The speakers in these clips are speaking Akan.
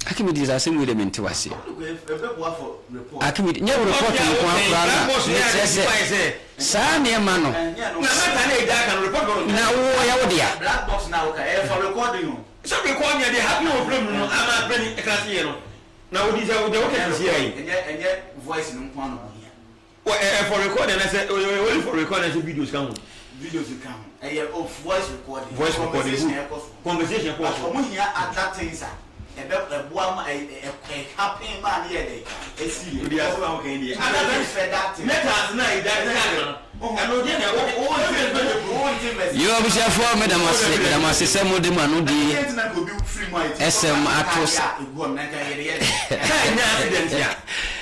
Akimidi is asking with them into us. Akimidi, never report to Sani Mano. Now, black box now, for recording. So recording, they have no problem. I'm not bringing a class here. Now, these are the okay, and yet voice in one for recording, I said, only for recording videos come. Videos come. And yet, voice recording. Voice recording. Conversation. At that thing, sir. A happy man here. You are for Madam Assessment de Manudi SM Atos.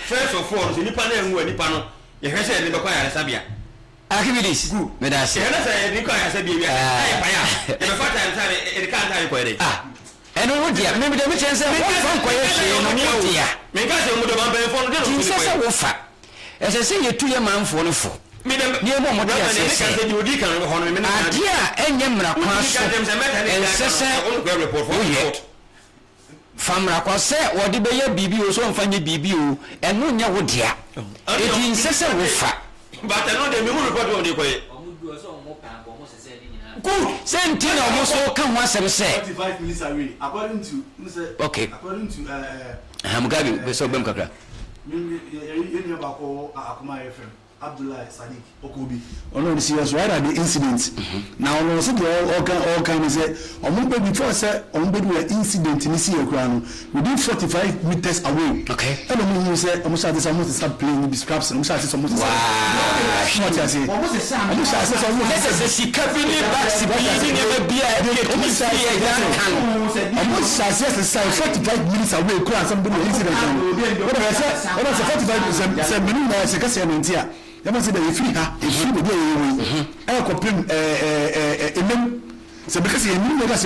First of all, the Nippon and Nippon, you have said the Koya Sabia. Activities, Madam. I said, it can't have and oh dear, maybe the chance of one quiet dear. Make us a woman as I say, you 2 year man for the 4. Near one more said you did dear and Yamra and Sessa report for yet. Famra Quasse or the Bayer BBO so funny BBO and no Yawo dear. It is Sessa Woofa. But I know the report on the way. Good. Send Tina almost all come once and say 45 minutes away. According to okay. According to I'm going to so Bemkaka. You about KatakyieFM. Abdullah Sadiq Okobi. Oh no, this was right at the incident. Now, no, so all kind of say, before say, incident in this year, within 45 meters away. Okay. And when you say, almost start playing the scraps, almost what I say. Almost I say 45 minutes away, somebody incident. What I said, 45 minutes, you must say that if you have a copim, so because you knew that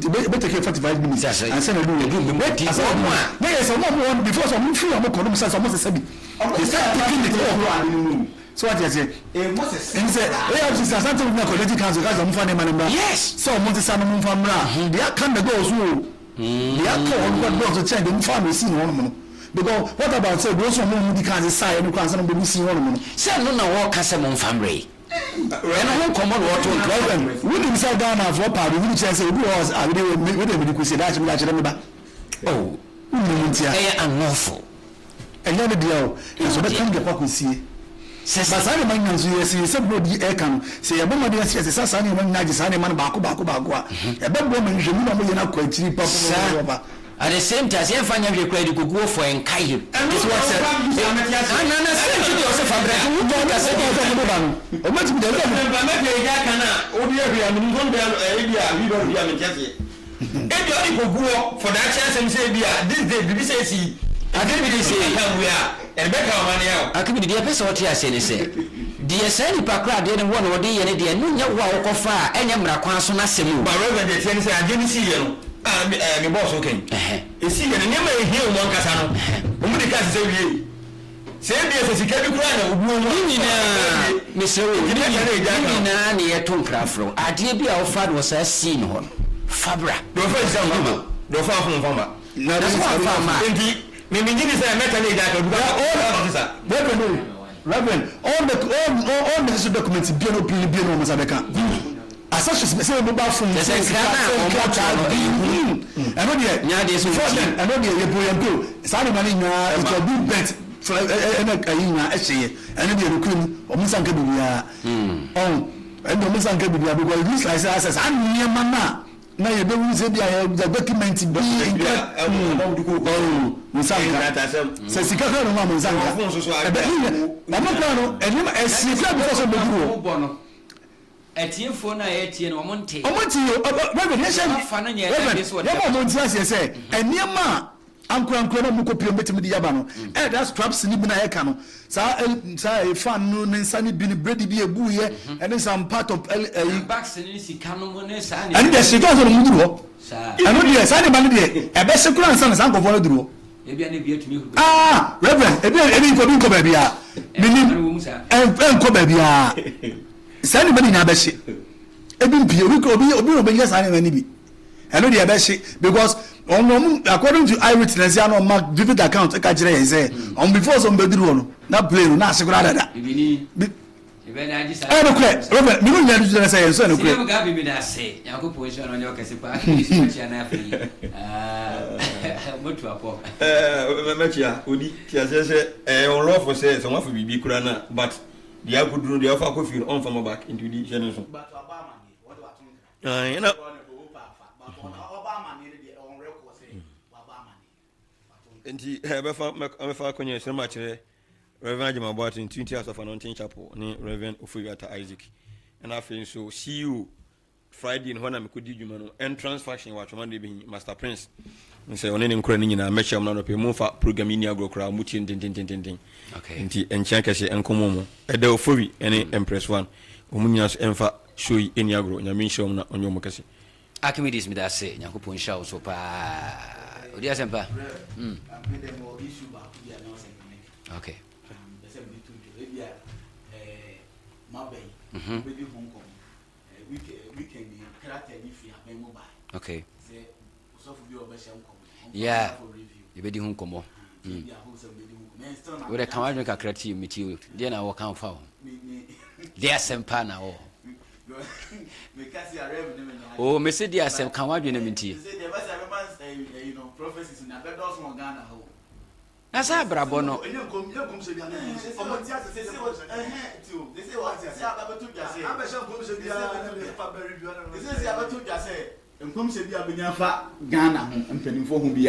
you better take 45 minutes and send a room. There's a one before some free of almost said, they start taking the so what I say, and said, something like Collegiate Council has a funny man. Yes, so Montesan from Ra, they are kind of goes through. They are called what goes to check the family scene one. Because what about say those who can't decide and can't see one? Say no, walk as a mon family. And I won't come on water and problem. We didn't sell down our four party, which I say, who was I really with them because that's what I remember. Oh, unlawful. And then the deal is what what we see. Says Sasani man, see, somebody can say a woman, yes, Sasani man, Nagisani man, Baku, a bad woman, you know, not quite cheap. At the same time, I find every credit to go for and Kai. And this was said, I'm for that chance and say, this day, this is I didn't say, we are, and back our money out. I could be the episode what I say. Dear Sandy Pakra didn't want to be any dear, no, walk of fire, and Yamra Quanson, but rather than say, I didn't see you. My boss, okay. You see, you never hear one Casano. Only because say, as he can be Mr. Near Tuncrafro. I did be our father was a scene on Fabra. No, for example, no far from Fama. No, that's one farmer. Maybe this is a metal that Reverend, all the documents, Biano Mazabeka. As such as say mobile phone, and not yet, and not yet, Sally Manina, it will be bet for and then the Queen or Miss Ankabia. Oh, and the Miss Ankabia because this like says, I'm near Mama. Now you don't say the document be Miss Ankabia says, he can't know Mamma Zanka. And you as you because of the Etienne phone, Etienne, or Monte. Say, and near Ma, Uncle Mukopi with the Yabano, and that's traps in Ibana Ekano. Say, fan noon and sunny been bready be a buoy, and then some part of Backs and and yes, she goes on Mudu. I know, yes, I did a best grandson, Uncle Volodro. Ah, Reverend, every baby, and Cobebia. Sandy Manina Bessie. Ebin Pio, we could be yes, I never need. know the best because according to eyewitness, I know mark vivid account. I catch it say on before some bedroom, not plane, not secret. I don't care. Robert, you don't need to say so. No care. You got me that say. You go position on your case. What to apop? Machia, Udi, say, on law for say someone for be Kurana, but the I could do the offer could feel on from back into the generation. But Obama, what do I think? And he have a falcon so much. Reverend Jim about in 20 years of anointing chapel, near Reverend Ofugata Isaac. And I feel so see you Friday in when I could do you entrance fashion watch Monday being Master Prince. And say on any craning in a measure of not a move for Programming Agro crowd, mutin, tin. Okay. And Chankashe and Komomo, a del Fury, any Empress one, Omunias Enfa, Shui, any agro, and I mean show on your Mocassi. Archimedes me that say, Yakupon show so pa. Dear Semper. Okay. Okay. Yeah. You better home come on. With a command make a creative material. Then I will come for. There are some pan now. Oh, Mr. Dear, some come out in a minute. Prophecies in a bed of Ghana. That's a brabono. Ghana and penny for whom be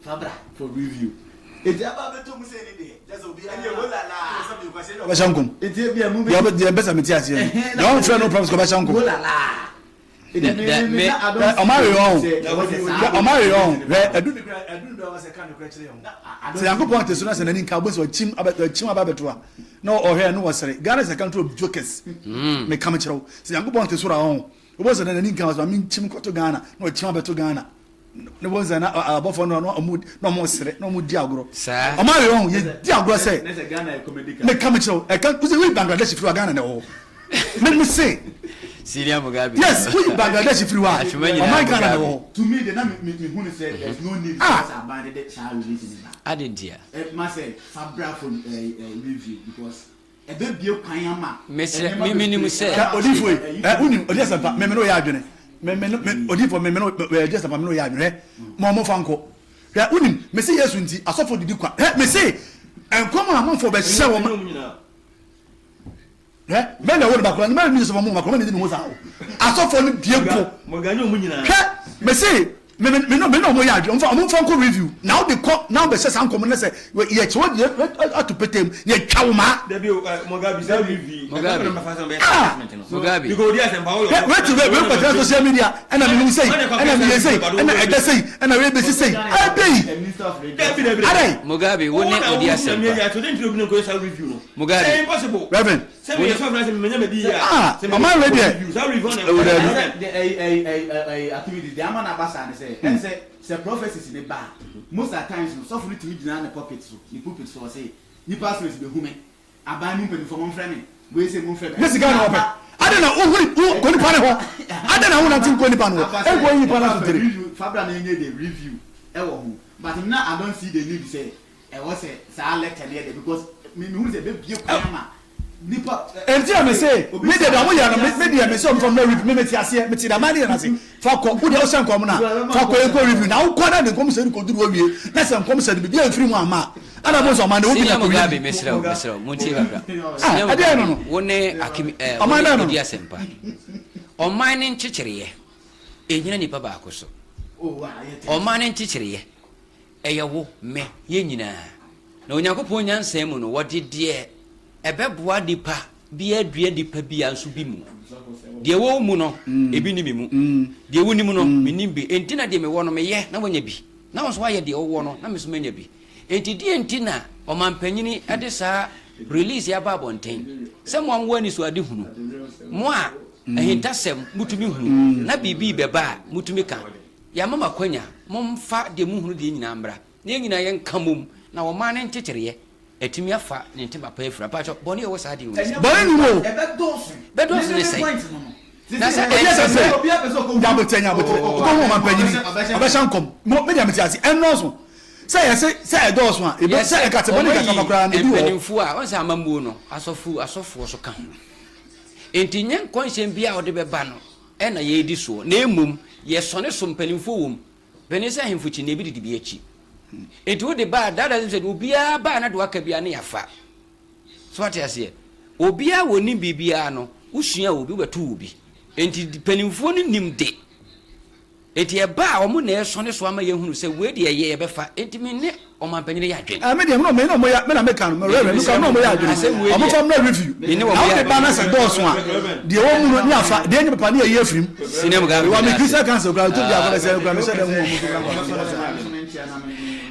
Fabra for review. It's about to say anything. Just be a movie. The best Matthias. No friend, no problems. So I go point to Sunas and then Cowboys or Chim about the Chim Abatua. No, or here, no, was Ghana is a country of jokers. May come at you. So I go point to Sura home. It wasn't an income, I mean, Chim to Ghana, no Chim to Ghana. There was an above no mood, no more, no more Diagro. Sir, on my own, Diagro say, may come at you. I can't put away Bangladesh if you are Ghana. No, let me say. Yes, we Bangladesh if you are. My Ghana. To me, the name me said there's no need to abandon it. I didn't hear. It must say Fabra for review because a baby Kayama. Mr. Minimum said, Odifo, Odessa, Memeno Yadune. Odifo, Memeno, just a Memeno Yadune. Momo Fanco. Unim, Messi Yasunti, I saw for the Duke. Messi, and come on for best show. Men are all about one man, Mr. Mamma, coming was out. I saw for the Diego Mogano Munina. Messi. Men no moya on fanko review now the now be say uncle na say yet what to put him ye chawma Mugabe say review Mugabe you go there and power wait to wait social media and I say and I say and I be say Mugabe woni odia say review Mugabe impossible reverend say me yourself na say me nyama bi ya say am ready activities the amana basa say and say prophecies in the bar most of the times no suffer to meet in the pockets so the pulpit so say ni pastors be human abanu pe for mon friend we say mon friend yes guy no open I don't know who ko ni pa ne ho I don't know who na tin ko ni pa no e go yi pa na so three Fabra na nye the review e wo hu but now I don't see the need say e was say lecture there because me who say be bie kwama nipa enti am say me dey da mo ya no me dey me say from no review me ti ase me ti da mani na say fa ko wo dey o san kom na fa ko e ko review na wo ko na de kom say ko duru wo wie na say kom say be dey free mu ama ana mo so man de wo bi na ko bi mesra mo ti babra ade no wo ne akimi o di asempa o man ne nchichiriye enyina nipa ba ko so o man ne nchichiriye eyewo me ye nyina na onyankopon nyansem mu no wo de de ebeboa dipa bi adua dipa bi anso bi mu de wo mu no ebi ni mu de wo ni mu no menim bi enti na de me wo no me ye na wonya bi na wo so aye de wo no na me so menya bi enti de enti na o mampanyini ade sa release ya ba bonten se mo amwo ani so ade hunu mo a ehintasem mutumi hunu na bibi beba mutumi ka ya mama kwanya momfa de mu hunu de nyina mbra na nyina ye nkamum na wo ma ne ntechereye etimi afa ne ntima pa efura pa cho boni e wo sa de wo boni ni wo bedosu ne sai na say obi apeso nyabo tenyabo ko mo man panyini abesha nkom mo me dia metiasi ennoso say say doso a e say e kate boni kata makra na bi wo penimfu a won say amambu no asofo so ka ho enti nyen konsem bia ode beba no e na ye di so na emum ye sone so penimfu wom benisa hemfuchi na ebi di bi achi enti wo de ba dada say obia ba na de waka bia na yafa so what you say obia woni bibia no usua obi betu obi enti penimfu no nimde enti e ba omo na esone so ama ye hunu se we de ye befa enti me ne o man panyire ya adwen me de no me no mo ya me na me kan no reverend no kan no mo ya adwen omo fam na review me ne wo mo ya ba na se doso a de wo mu no ni afa de nyi papa ne ye afrim sinem ga wa me kisa kan se gra to dia ba se gra me se de mu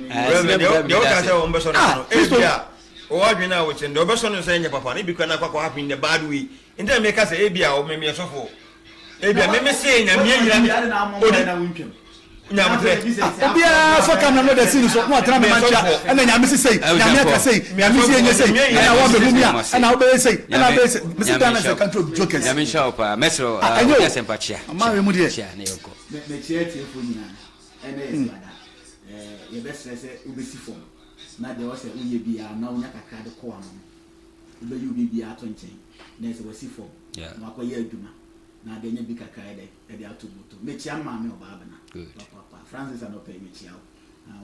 reverend de o ka se o mbe so no ebia o adwen na wo chen de o be so no se nya papa ne bi kwa na kwa happen in the bad way enti me ka se ebia o me sofo ebia me say nya me yira na wintwem nya mtre obia so kam na no de sin so no atra me mancha na nya me sei nya me ka sei nya me sei nya sei na wa be mumia na wo be sei na be sei me sit down as a control jokers nya me show pa mesro ya sempachia ma we mu de na yoko me tie fo nyina ene esbada ye be stress e be si form na de o se uye bia na unya kakra de ko anu ube yu bia to nchen na se wasi form na akoye aduma na de nya bi kakra de atobuto me chia ma me oba na papa Francis and pay me chia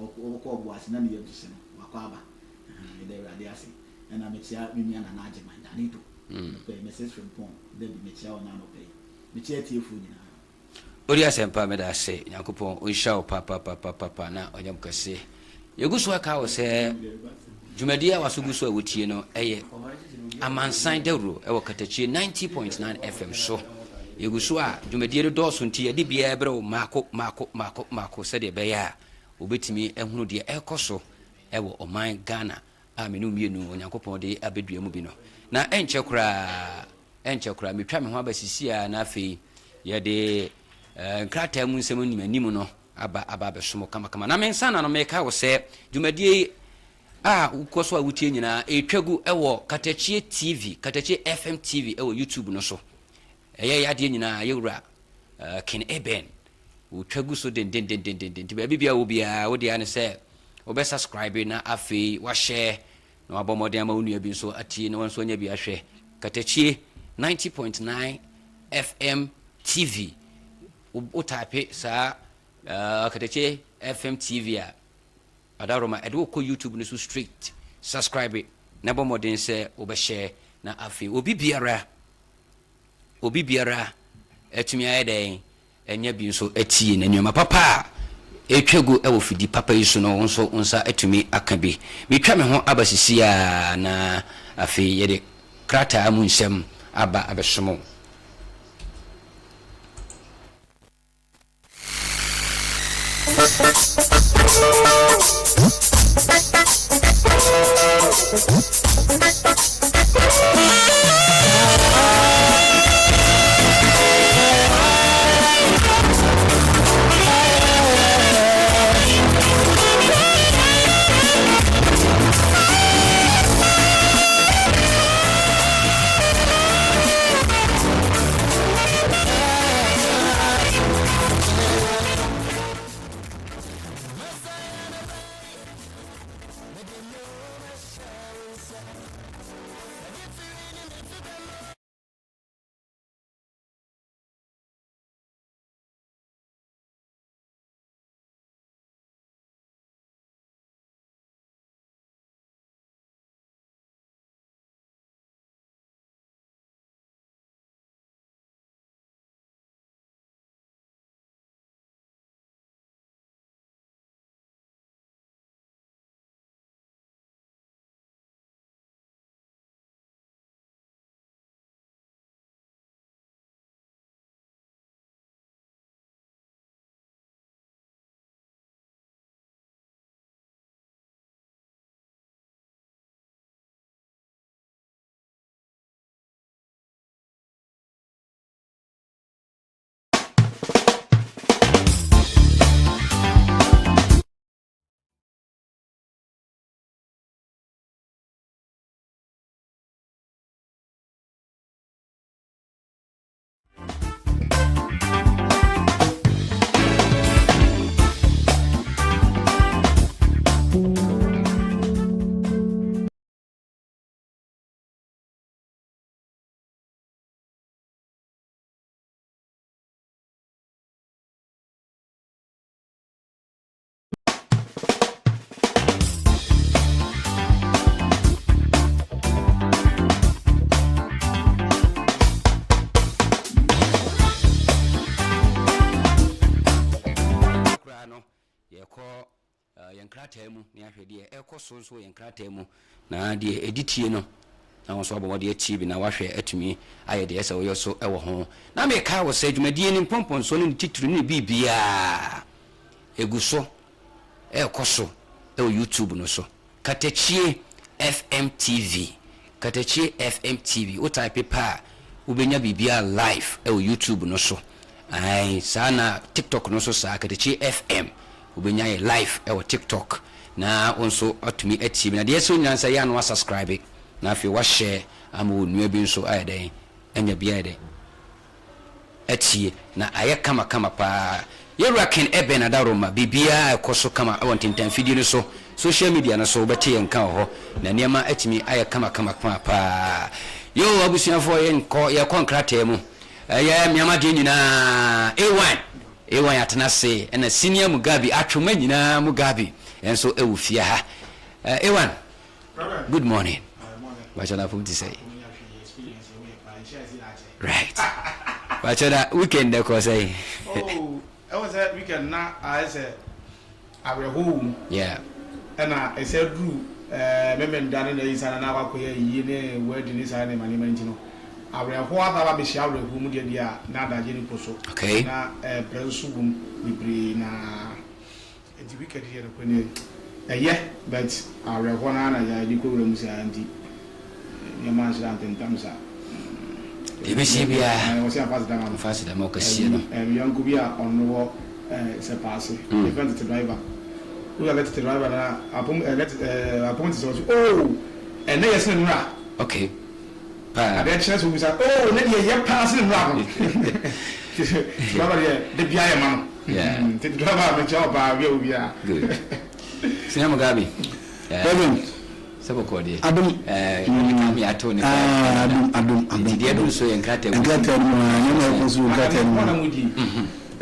o ko bo ase na ne yeduse no wakwa aba me de rade ase na me chia me na na age man da ni to pay message from pon de me chia o na no pay me chia tie fu nyina ori asempa me da se yakopon o sha o papa na onyam kase yeguso aka wo se dwumadi a wasoguso a wotie no eye Amansan Dawuro e wo Katakyie 90.9 FM so yeguso a dwumadi re do so nti ade bia ebre o mako se de be ya obetimi ehunu de ekoso e wo oman Ghana a menu mienu onyankopon de abedua mu bi no na enche kra metwa me ho abasisi a na afei ye de nkrata mu nsem nimanim no aba be somo kama na mensa na no meka wo se dwumadi ukoso a wutie nyina etwagu ewo Katakyie TV KatakyieFM TV ewo YouTube no so ya de nyina yewura kin eben utwagu so den ba bibia wo bia wo de ane se wo be subscribe na afi wa share na abomode ama wonu abi so atie na wonso nya bi ahwe Katakyie 90.9 FM TV o type sa Katakyie FM TV a adaroma edo ko YouTube no so straight subscribe na bomodin se wo be share na afi obi biara etumi ayeden enya bi nso atie na nyoma papa etwagu e wo fidi papa yiso no nso unsa etumi aka bi metwa me ho abasisi a na afi yede krata amu nsem aba abesomo mu ne ahwe de ekoso so ye nkrata mu na de editie no na won so abo de atie bi na wahwe atumi aye de ese wo so ewo ho na me ka wo se dwumadie ni pompon so ne titiri ne bibia eguso ekoso YouTube no so Katakyie FM TV Katakyie FM TV o type pa ubenya bibia live YouTube no so ai sana TikTok no so sa Katakyie FM ubenya live TikTok na onso atumi atimi na de so nyansa ya no subscribe na afi wa share amu nua bi nso ayede enya bia de atie na aye kama pa yeraken ebe na Dawuro bibia ekoso kama awontintan video no so social media na so beti yenka ho na niema atimi aye kama pa yo abusuafo ye konkrata mu ya miama de nyina A1 atena se na senior Mugabe atwoma nyina Mugabe enso ewufia ha A1 good morning what shall I put to say right what shall I weekend ko say oh I was that weekend na I said our home yeah and I said do member dane na isa na akoye yi ne wedding isa na mani manti no awre ho aba be sha awre hu mu de dia na da je ni poso okay na prensu bum libri na the weekend here ko ne but awre ho na ya di ko wura mu sa anti ni man sha antam sa Ebesibia o se afase da ma fase da mo kasie no yanku bia onno se passe event driver we let the driver na appoint so oh and na yes nura okay pa the chance we say oh na ye pass nura driver the bia ya man yeah the driver me job ba we bia good senior Mugabe sabo kodi adum kami atoni adum dia dun so yenkrata mu nyama ko so yenkrata mu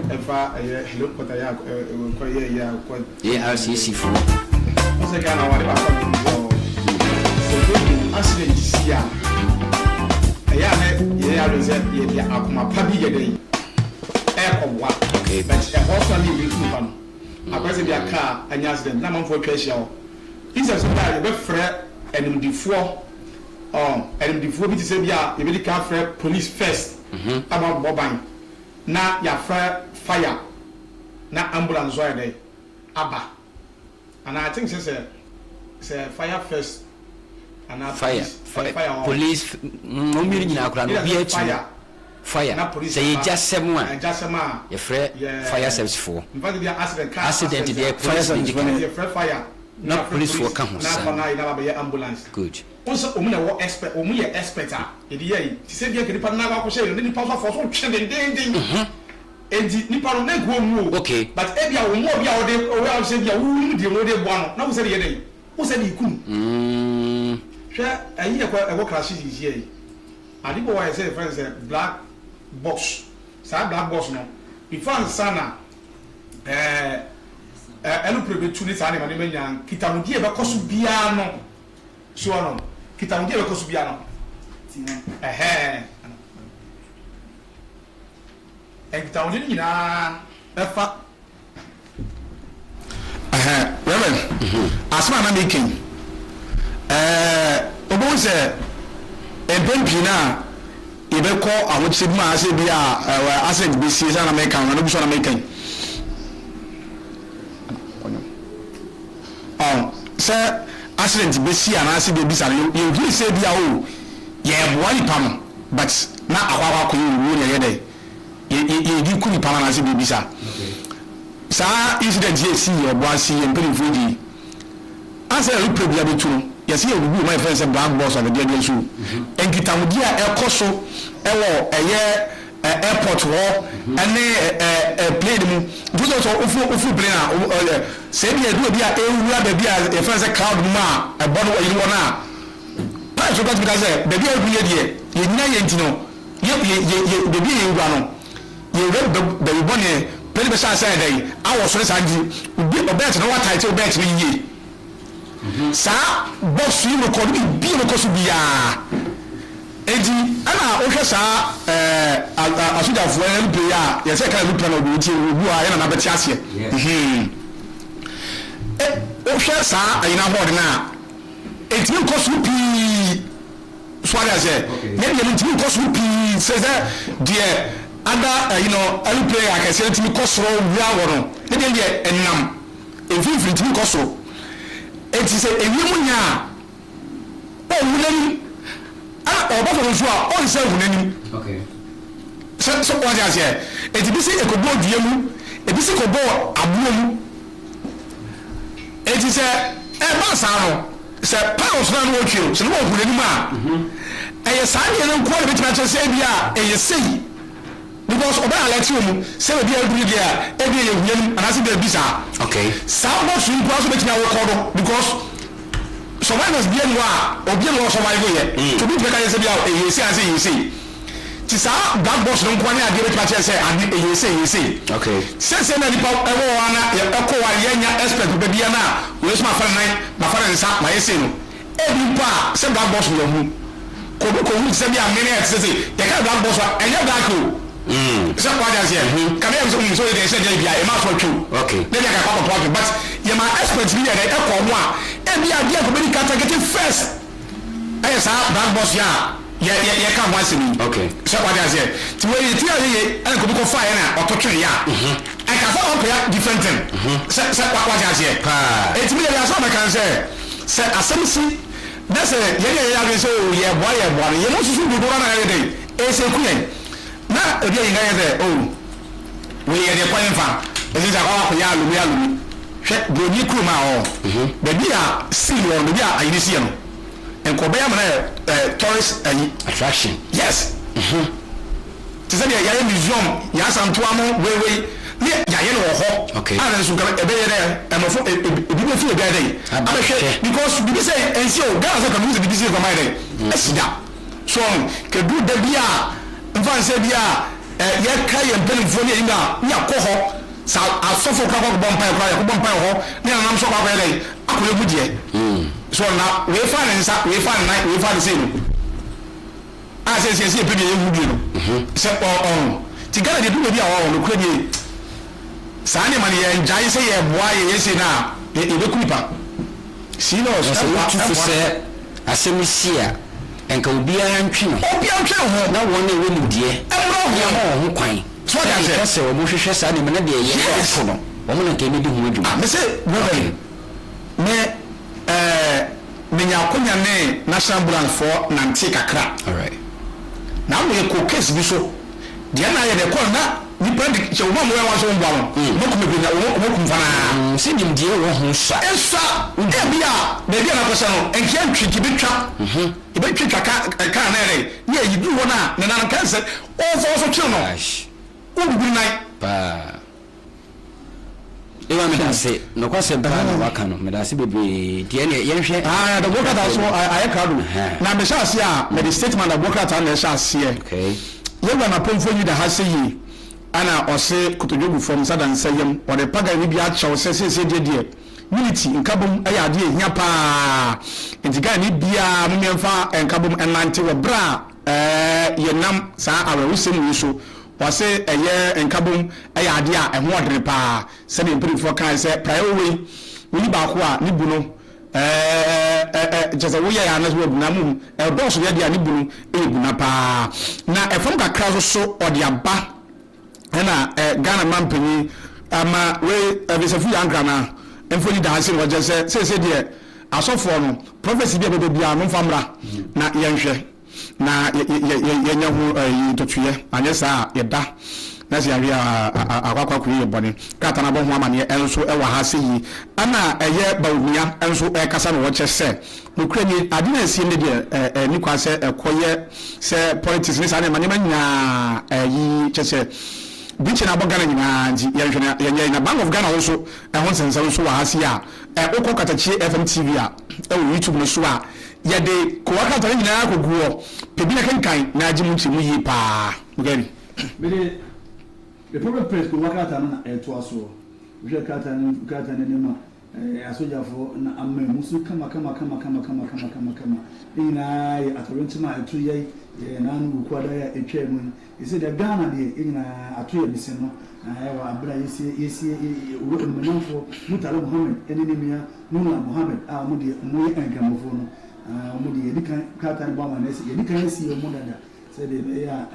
efa hello kota ya ko ye ya ko RCC fu o se kana wale ba ko so accident sia ya ne ya reset ye dia akoma pabi ye dey ko wa okay but e hospital ni bi ku pan akwese dia car anya accident na man for twahia o isa so da be frɛ enimdifoɔ enimdifoɔ bi te sɛ bia ye be ka frɛ police first aba boban na ya frɛ fire na ambulance so dey aba and I think say fire first and fire police no miri nyina akura no bia tu fire say jasem a ye frɛ fire service for in fact there accident there fire service for fire na police for come na be ambulance good also omu expert omu ye expert a ye dey yi ti say bia kedipa na ba ko share ni pa so for so twende den enti ni pa no na go mu okay but e bia wo mu bia wo dey o we say bia wo mu dey no dey bo ano na wo say ye dey wo say dey kum hwe ayi e ko crash yi yi adibo wa say friends say black box sa black box no before sana elu prebetu ni sa ne mane manya kitamudi e be koso bia no so no kitamudi e be koso bia no kitamudi ni na efa reverend asma na making obo se empempi na ibe ko awochi bi ma ase bi a asset bi si sa na making na no bi so na making sɛ accident be si ana ase be bisa no you say bia o ye boy pam but na akwa ko you ne ye dey ye di kuni pam na ase be bisa sa incident ye si ye bo ase ye mpeli fuji ase ru problem be tu ye see you my friend say black boss of the day so enkitamudi a ekoso ewo eye airport ho ene plane mu do so ofu plane a say be do be a ewura be be a friend say crowd mu a bodo yi wona pa so got because be be ewura de ye nyina ye ntino ye be be ye wura no ye re be bone plane be say say dey awo so say ji obi obet no what title obet ni ye sa boss yi mo ko bi mo ko so bia edi ana ohwe sa asuja fo en player ye se ka lu plan obi ti obu a yana na beti ase o hwe sa ayina hord na etimi koso pi so ada say ne de etimi koso pi say there other every player I can say etimi koso wia wono ne de enam efifiri etimi koso enti say ewimu nya o wunani ọba fọwọ́ nso a ọ̀n sẹ́ ẹ̀hún n'anim. sọ wọ́n ti àṣẹ ètí bí sẹ́ ẹ̀kọ́ bọ́ ọ̀dùyẹ mu ebi sẹ́ ẹ̀kọ́ bọ́ àbúrò mu ètí sẹ́ ẹ̀ bá sáà nọ sẹ́ pounds náà ni wọ́n twẹ́ o sẹ́ ní wọ́n ọ̀hún n'anim a ẹ̀yẹ sáà ní ẹ̀rọ nkọ́ ẹ̀bí tí wọ́n ti sẹ́ ẹ̀bi a ẹ̀yẹ sẹ́yì because ọba yà lẹ́tí omu sẹ́ ẹ̀bi ẹ̀dúró di a ẹ̀bi ẹ̀yẹ hùn n'anim anásí bẹ́ẹ̀ bí sáà. sáà bọ́ọ̀sù nkú aso bẹ́ẹ̀ tí wọ́n kọ́ do because survivors bien wa obi no survive ye to be because say bia e say as e say ti sa black box no kwani ade be pache say ade e say okay say na nipa e wo ana e ko wa ye nya expect be bia na we so ma fara nsa ma ye say no e bi pa say black box no hu ko hu say bia mene e say ye ka black box e nya black o so kwa dia say ka be so dey say bia e ma so twu okay dey ka papa talk but ye ma expect bi e ko mo a ebi ade ko be Katakyie first eh sa black box ya ye ka mo asemi okay so kwa dia say ti we ti ye e ko be ko fire na ototwe ya I ka fa on ya different thing se kwa dia say pa e ti me ya so na kan say se asemsi na say ye ya say ye boy ye no susu du do na ye dey e se ku ye na ebi yin ga ye say we ye de kwan fa e se kwa ya lu hwe broni kruma baby a silver baby a ayinisi no enko be ya na tourist attraction yes ti say ya museum ya santo amo we ne ya ye no ho okay ana so ka ebe ye dey emofo ebi be fi ebe dey abehwe because bibi say ensio Ghana say come use bibi say come dey esida so ke du da bia mfa say bia ye kai ye benefo ne inga nya ko ho sa asofo ka ko bompa ya ko bompa ho ne nam so kwa dey akole budie so na we fa ne nsa we fa na we fa de say no a say pe de budie no se ti Ghana de du bi a wa no kura die sa ne man ye njai say ye boa ye say na e be kuipa si no so tu say asemisia enka obi an twi no ho na won na we mudie ho kwan so that say o mo hwehwe sa ne me na de ye fo no o mo na ke me di hu adwuma me say me me nya konya ne national brand for nanti kakra all right na me ko case bi so de na ye de ko na ni brand che o mo wa so ngwa mo ko me bi na o mo ko fana se dim die wo ho sa esa e bia na ko sa no enke antwi ki bitwa ibe twi kaka ka na ere ye yi du wo na na kan se o so kyo no ubi nai pa ewa me dase no kwase ba na waka no me dase bebe die ne ye hwe the worker that so I crowd na me sha se a me the statement the worker that na sha se okay ye na pomfo yi da ha se yi ana ose kotodwogu from sadan sayem o de paga ni bia cha o se de unity nkabom aya de hia pa entiga ni bia me mfa nkabom enante wo bra ye nam sa awe wusem so wase eye nkabom aya ade a eho odere pa se de mpirifo kan se priority woni ba ko a ni bu no jasa wo ya na so bu na mu e do so ya de ani bu no e bu na pa na efom kakra so ode aba na Ghana mampani ama we ebisefu yankra na emfoni da hasin wo jese se de asofo no prophecy bi bia no famra na yenhwe na yenya hu totuye anyesa yeda na se awi akwakwa ku yebone kata na bo hu amane enso e wa ha se yi ana eye bawunya enso e kasa no wo chese no krani ade na sie ne de ni kwa se ekoye se politics ni sa na manya yi chese bichi na Ghana nyina nji yenhwe na Bank of Ghana also ehon sensan so wa hase a okọ Katakyie FM TV a YouTube no so a ye de ko wakata nyina akoguo pebi na kankan na agi mu timu yi pa bugari me the problem press ko wakata na to aso we kata ne ma asojafo na amma musu kama ina ya atoronti ma etu yai na anu kwada ya etwa mu ise da Ghana de ina atu ya bise no wa abra yesi wo menafo mutala Muhammad enene mia nuna Muhammad mu de mu enkamofo no mu de yedikan kata ne ba ma nesi yedikan esi yo mu dada se de ya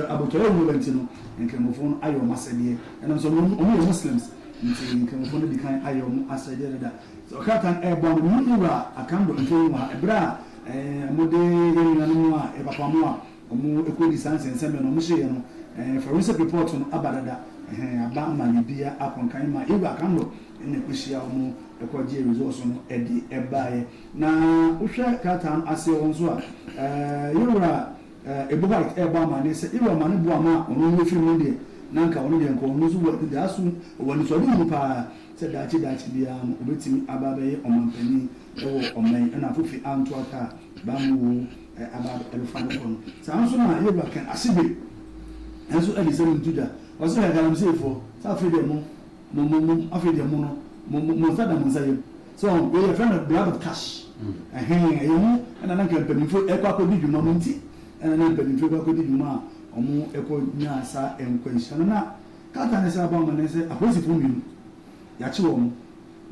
abotoro mu bentino enkamofo no ayo masede enam so mu Muslims nti enkamofo no dikan ayo mu asede dada so kata e bo mu nura akando nkewa ebra mode yena no a e papa mo a omo ekodi sanse nseme no mo hye no forensic report no abadada aba ma bia akonkan ma ewa akando ene kwishia omo ekwaje resource no edi ebae na uhwe kata ase wonso a yura ebuba eba ma ne se ewa ma ne bo ama ono no firi mu de nanka ono de nko ono so wo de asu woni so mu pa se dachi bia mo obetimi ababe omampani ewo omen na afofi anto aka ba mu aba elefano kono sa nso na yeba kan asibe enso elise mu tuja waso ya galam sefo sa afide mo afide mo no mo sada mo sayo so we are friend of blood of cash yemu na nanka mpanimfo ekwa ko di dwuma mo nti na mpanimfo ekwa ko di dwuma omo ekọ nya sa enkwanhyia na kata ne sa ba mo ne se aposifo mi ya chi wo mo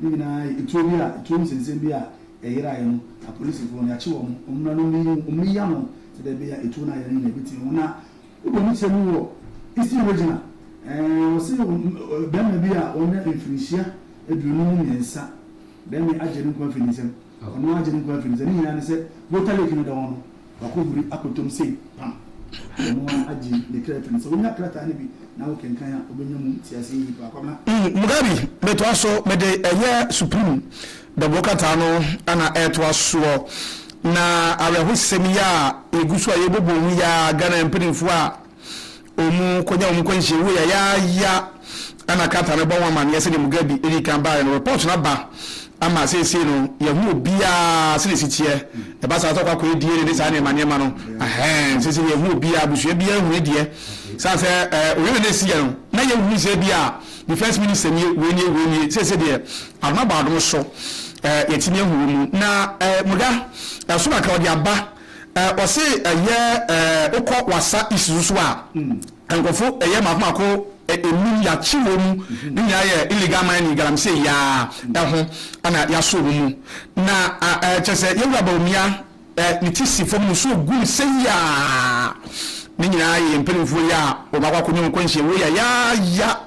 ni na etobia etom sensen bi a eyira ye no aposifo ya chi wo mo omna no mi ya no se de bi ya etu na ye na biti mo na ubo mi chemu wo isi original wo se be na bi a ona enfrinhyia edunu nyensa be me agene kwa finisem ono agene kwa finisem ni na se botale kinu da wono wakoburi akotom sei pam ono agi de kreatin so wonya krata ne bi na wo kenkan a obenyamu tiase yi pa kwama Mugabi beto aso mede eye supreme da bokata no ana eto aso na aweho semia egusu aye bobo hu ya Ghana mpinfo a omu konya omu kwanhye wo ya ana kata ne bon ama ne se de Mugabi eri kan ba no report na ba ama sese no ye hu obia se sitie e ba sa to kwa die ne sa ne mane ma no sese ye hu obia busua bia hu die sa se oye ne sie no na ye hu se bia the first minister ni we sese de arma ba do so yetimi hu mu na muga so aka odi aba o se ye ukọ wasa isusu a enkofo eye mako emu ya chiwo mu ni ya ye illegal mining galam say ya ho ana ya so mu na chese yewura ba omia ni tisi fom so gu say ya ni nyina ye mpelifo ya o ba kwa kunyo kwanhye wo ya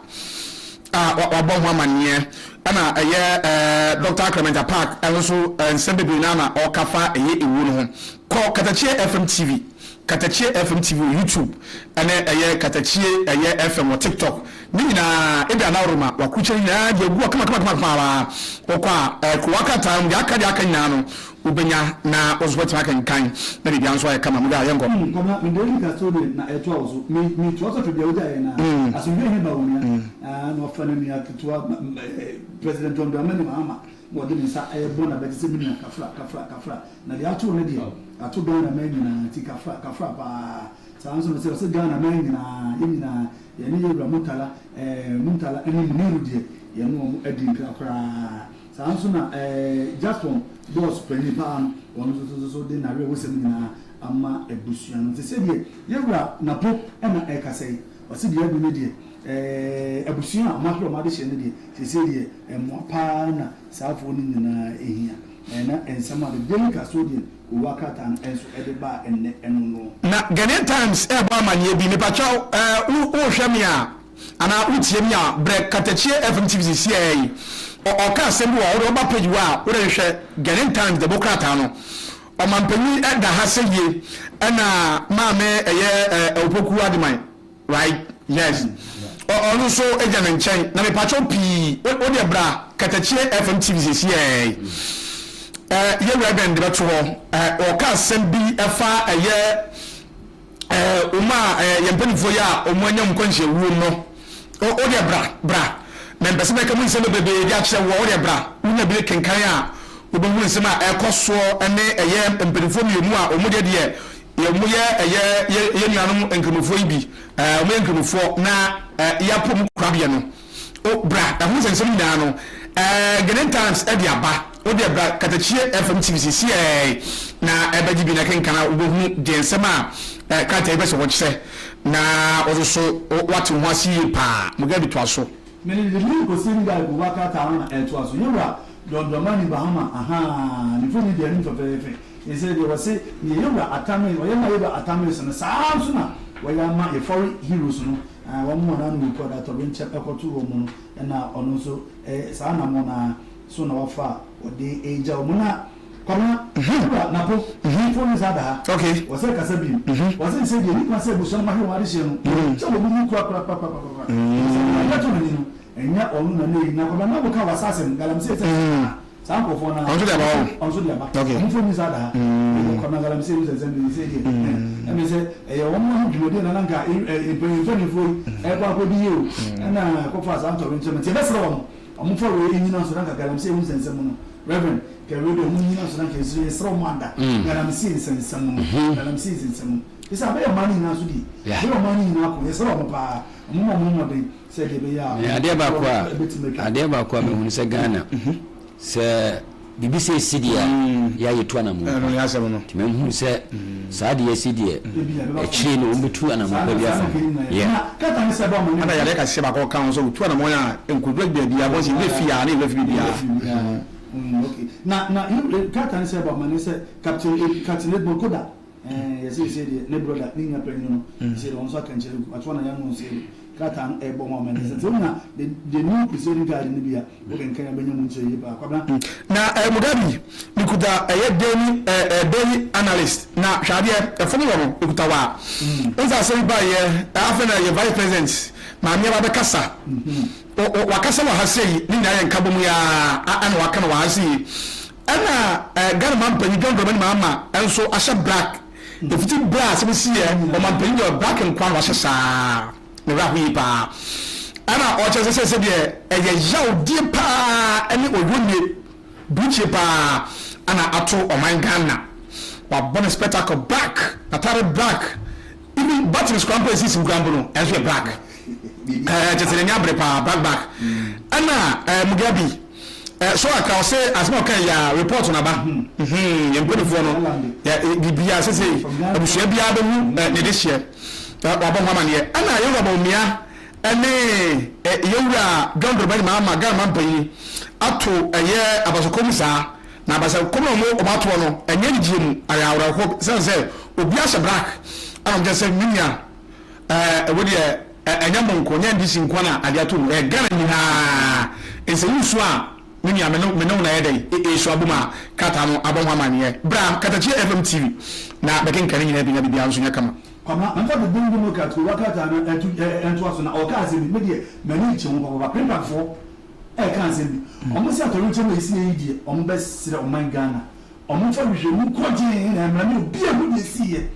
wabɔ ho amanye ana ɛyɛ Dr. Clement Park ɛnso nsɛmbebi na ɔkafa ɛyɛ ewu no ho kɔ KatakyieFM TV KatakyieFM TV YouTube ɛne ɛyɛ Katakyie ɛyɛ FM wɔ TikTok ni nyina ebe anawroma wakuche nyina de gu kama ala okɔ a kuwaka time de aka nyina no ubenya na ozwati aka nkan na bibia nso ayɛ kama muga yengo kama ndeli ka so na eto awo mi to so to bia uja na asubia he ba wonia na ofana mi atoa President John Dramani Mahama mo de nsa bona beti se mi na kafra na de ato ne de ato don na mani na ti kafra pa sanso no se Ghana mani na yimina ye ni yewra mutala eni muniru de ye no adi nkra sanso na just one boss penny pan one so de na re wo sem na ama ebusua no se de yewra na pop na e kasai o se de adu ne de ebusua amahro ma de hye ne de se de mo pa na safo ni na ehia na ensama de delika so de wakata enso edeba enne eno na Ghanaian Times ba manye bi me pacho wo hwemi a ana utie mi a break KatakyieFM TV CI o ka sembu o ba page wa wo hwehwe Ghanaian Times de bokrata no o mampani da ha seye ana ma me eye opoku adman right yes o no so eja me nchen na me pacho pi wo de bra KatakyieFM TV CI ye reverend beto o ka sembi efa uma ye mpanifo ya omwanya mkwanhye wu no o de bra na mbese meka mun sema bebe ya kye wo de bra una bi kenkan a obohu nsema ekoso ene ye mpanifo mienu a omode de ye mu ye nuanom nkromofo ibi omo nkromofo na ya pom kwabie no o bra da hu nsem nyina no Genen Times e dia ba o dia bra Katakyie FM TVC na ebaji bi na kenkana obohu de nsema Katakyie be se wo kise na ozo so watu ho asiye pa mugabi to aso meni de mi ko sin ga go waka ta na to aso yura don mani bahama aha ni funi de ni fefe e se de wose ni yura atame o yema yura atame so na saa so na we ya ma e foreign heroes no wo mo na no ko da to ben check ekotu wo mo na ono so saa na mo na so na wafa o de eja o mo na kama na po phone za da okay wose kasa bi wose se de ni kwa se bu so ma he wa de she no so wo mu kwa na to ni no enya onu na nei na kama na bo ka wasase galamse se sanko fo na onso de ba okay mu phone za da ko na galamse se se ni se de na me se wo mu hu de na nka e phone fo e kwa ko di yo na ko fa sa to rin chema te besro wo mu fo we yin na so na galamse hu se mu no reverend ke we do mu yin na so na ke so manda galamse se mu galamse se mu isa be mani na so di be mani na ko e so mo pa mo de se de be ya ade ba kwa me hu se Ghana se BBC sidia ya yetu na mu ya se no me hu se saadi ya sidia e chiri no mbetu na mu ba bia fa ya kata ni se ba mo ana ya le ka se ba ko kan so tu na mo ya enkudu bia bia bo si le fia na le fi bia okay na kata ni se ba mo ni se captain Edmond Koda yes say the brother ninga penyo no say on so kan chere atwa na ya no say kata an ebo mo men say na the new president guard ni bia o ben kan ya benyo mu chere ba kwabna na Mugabi nikuta daily analyst na hwade e funu wo nikuta wa onza say ba ye afena ye vice president ma me ba be kasa o wakasa wa hasei ni na ye nkabomu ya ana wakana wa hasei ana Ghana man panyi John Dramani mama enso asha black the fiti black se si e o man panyi your black and kwan wa sa ne ra hui pa ana o che se de eye yaw die pa ene odwonye buche pa ana ato o man Ghana wa bon spectacle black atare black even button scramble is in grambo enso black just nya bre pa black ana Mugabi so aka o say as mo kan ya report na ba yemponi fo no ya bibia se abusua bia be hu ne de hye wa ba mama ne ana yewra ba omia ene yewra John Dramani mama Ghana man bayi ato eye abasokomisa na abasokom no o ba to no enye ngie mu ayawra ho se obi a black ana je se minia we de enya monko nya ndisi nkwana ade ato Ghana ni ha ense yusu a mini ameno na yedai so abuma kata no abonwamane bra Katakyie FM TV na bekin kan nyina bi na bibia nso nya kama kama amfa de dungu no ka to wakata na entu aso na o ka se bi me mani che wo baba pimpa fo ka se bi omo se atoru che mo esi yidi omo be sire o man Ghana omo fa hwe mu koji na mra me obi a mu de siye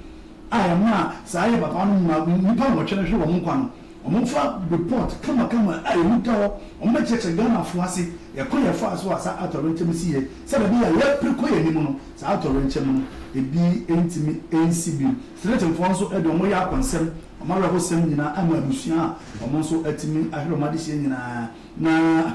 aya ma sa ye papa no ma nipa mo twene hwe wo mu kwa no omo fa report kama ayi mutawo omo cheche Ghana fo ase ya ko ya fa so asa atoru ntem siye se be ya ye preko ye nimu no sa atoru ntem no ebi entimi NCB seletem fo nso edo mo ya konsem omo ra ho sem nyina ama busua omo nso atimi ahero made hye nyina na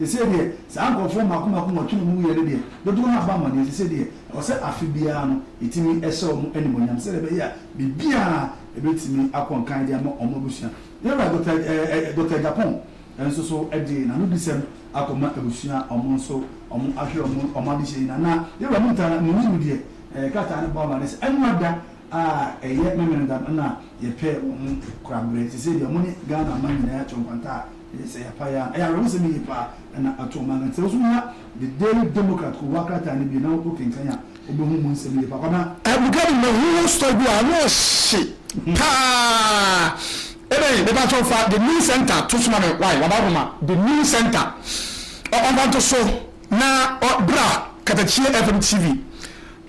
ese de sa anko fo makoma twene mu ye de dodo na ba mo ne ese de o se afibia no etimi ehye omo animonyam se be ya bibia ebetimi akonkan de ama omo busua yeba Dr. Japan enso so edi na no disem akoma ebusua omo nso omo ahwe omo ade hye na yeba mu ntana mu ni de kata ne ba ma ne se enwada eye memene da na ye pe omo krabre ti se de omo ni Ghana man nyina ya chonkwanta se ya pa ya ro se mi pa na atoma na se so ya the Daily Democrat ko wakata ne bi na o kenkanya obehu mu se mi pa kwana Mugabi no who stood you are no shit pa the battle for the new center to smane why wababuma the new center on want to so na bra Katakyie FM TV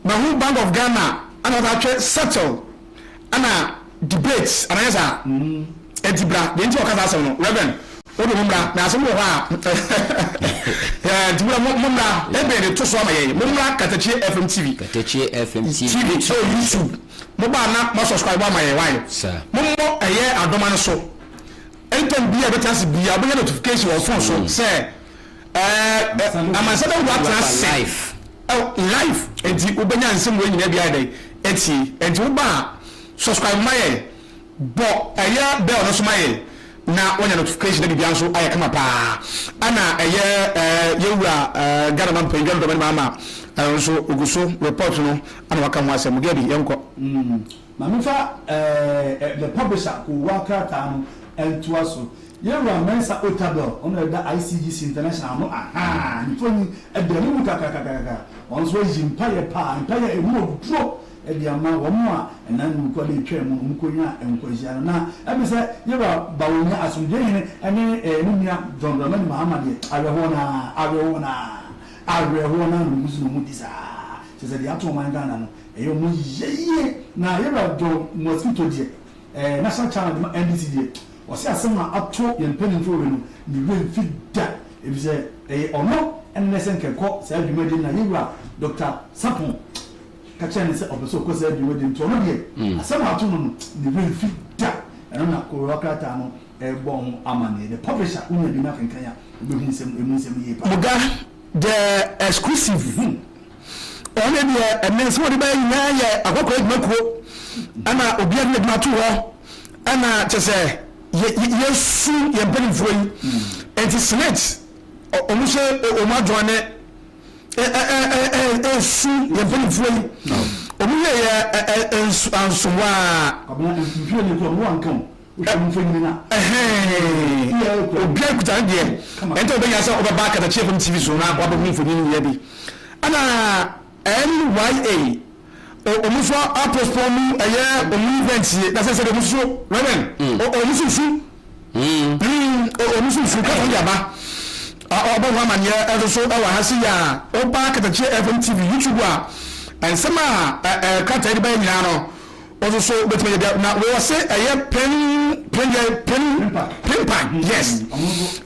na who Bank of Ghana another settle ana debates anasa edibra the enti okasa asem no reverend odo mumra na asem wo ha dibra mumra ebe de to so amaye mumra Katakyie FM TV so YouTube mo ba na mo subscribe amaye why mo eye adoma no so anytime bia betas bia be notification on phone so say Amansan what life. Oh, life. Enti ubenya nsem we nyina bia dai. Enti uba subscribe my bo eya bell no so my na wonya notification na bia nso aya kama pa. Ana yewura Ghana Mpanyinwa do mama. So uguso report no ana waka ho asem gadi yenko. Mamifa the publisher who work out and to us. Yewura Mensa Otabel on the ICGC International no nifoni edemu kakakaka onso empire pa empire emu drop ebiama womo a nan ko le twem nkonya enkohia na ebe se yewura bawonya asumdwe hene ene numia John Dramani Muhammad aweho na musu mu disa se de ato man Ghana no eyo mu yeye na yewura do mosquito die national channel NBC die wasi asema ato yempeni fo we no ni we fida ebise ono ennesen keko se adwumadi na yewura Dr. Sapon ka chene se obeso ko se adwumadi nto no de asema ato no ni we fida eno na ko wakata no bon amane the publisher unya bi na kenkanya obehu nsem yepa muga the exclusive on the emense wo de ba nya ye akokọ edwumako ana obi ade edwuma to ho ana chese yesu yempeni foi enti senate omuso omadwane su yempeni foi omuye ansumwa abona mfie ni ko mo ankan o mfeni na obi akuta de enti obenya se obaba KatakyieFM TV so na abo mfoni ni bi ana NYA omuso apostolu omu event na se omuso reverend omuso fu omuso fu ka fun yaba obo wa manye ezo ewa hasi ya oba KatakyieFM TV YouTube and sama kata ba nyina no ozo so betime na we say pen yes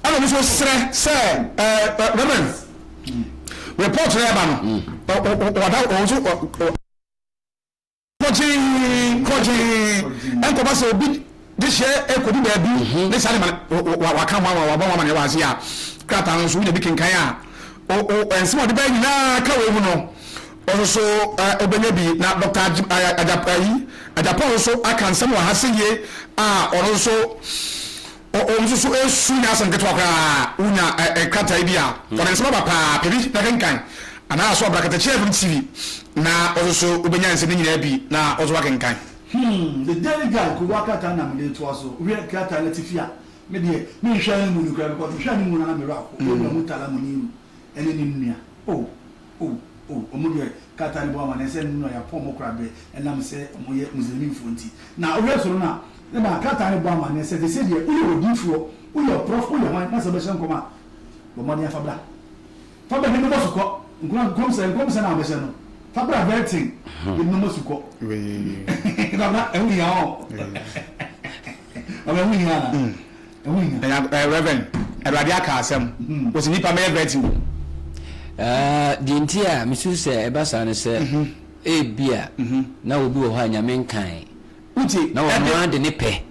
ana omuso sre se reverend report na ba no wada ozo koji enko ba se obi de she ekodi ba bi ne sare ma wa kan wa ba ne wa se ya krata no so ne bi kenkan a ensimo de ba nyina ka we hu no also obenya bi na Dr. Ajapayi so aka nsem wa hase ye also so esu na san ketwa kwa unya krata bi a ensimo ba pa pebi na kenkan ana so KatakyieFM TV na also ubenya nse nyina bi na also wakenkan the daily guy ko wakata na me to aso we krata latifia me de me hwa mu ni kra because hwa ni mu na me ra ko mu tala mu ni ene ni nua omu de kata ni bo ama na se no ya pom kra be enam se omu ye muslimi fonti na owe so na e ba kata ni bo ama na se de uye odifuo uye prof uye wan na se be shen koma bo mo ni afabla fabla ni mo so ko nkom se na abese no fabra vetting ni no suko we na ewi ya o aba ewi ya na reverend erade aka asem o si nipa me vetting di ntia misu se ebasa ne se ebia na obi wo ha nyame nkan uti na wo ma de ne pe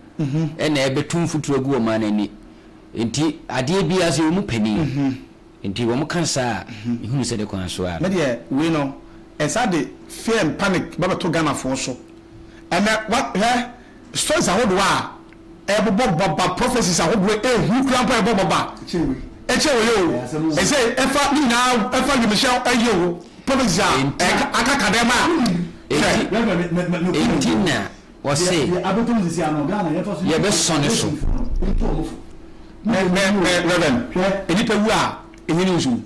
na ebetum futuro gu o ma na ni enti ade bia se mu pani enti wo mu kansa ihunu se de kwan so a me de we no esade fear and panic baba to Ghana for so and what stories ahodo a ebobo prophecies ahodo hu krampa ebobo chewe yo say efa ni na efa you Michelle ayo prophecies akakadema entina was say abetum zisi ano Ghana ye be sonne so reverend enipa wu a enyini nsu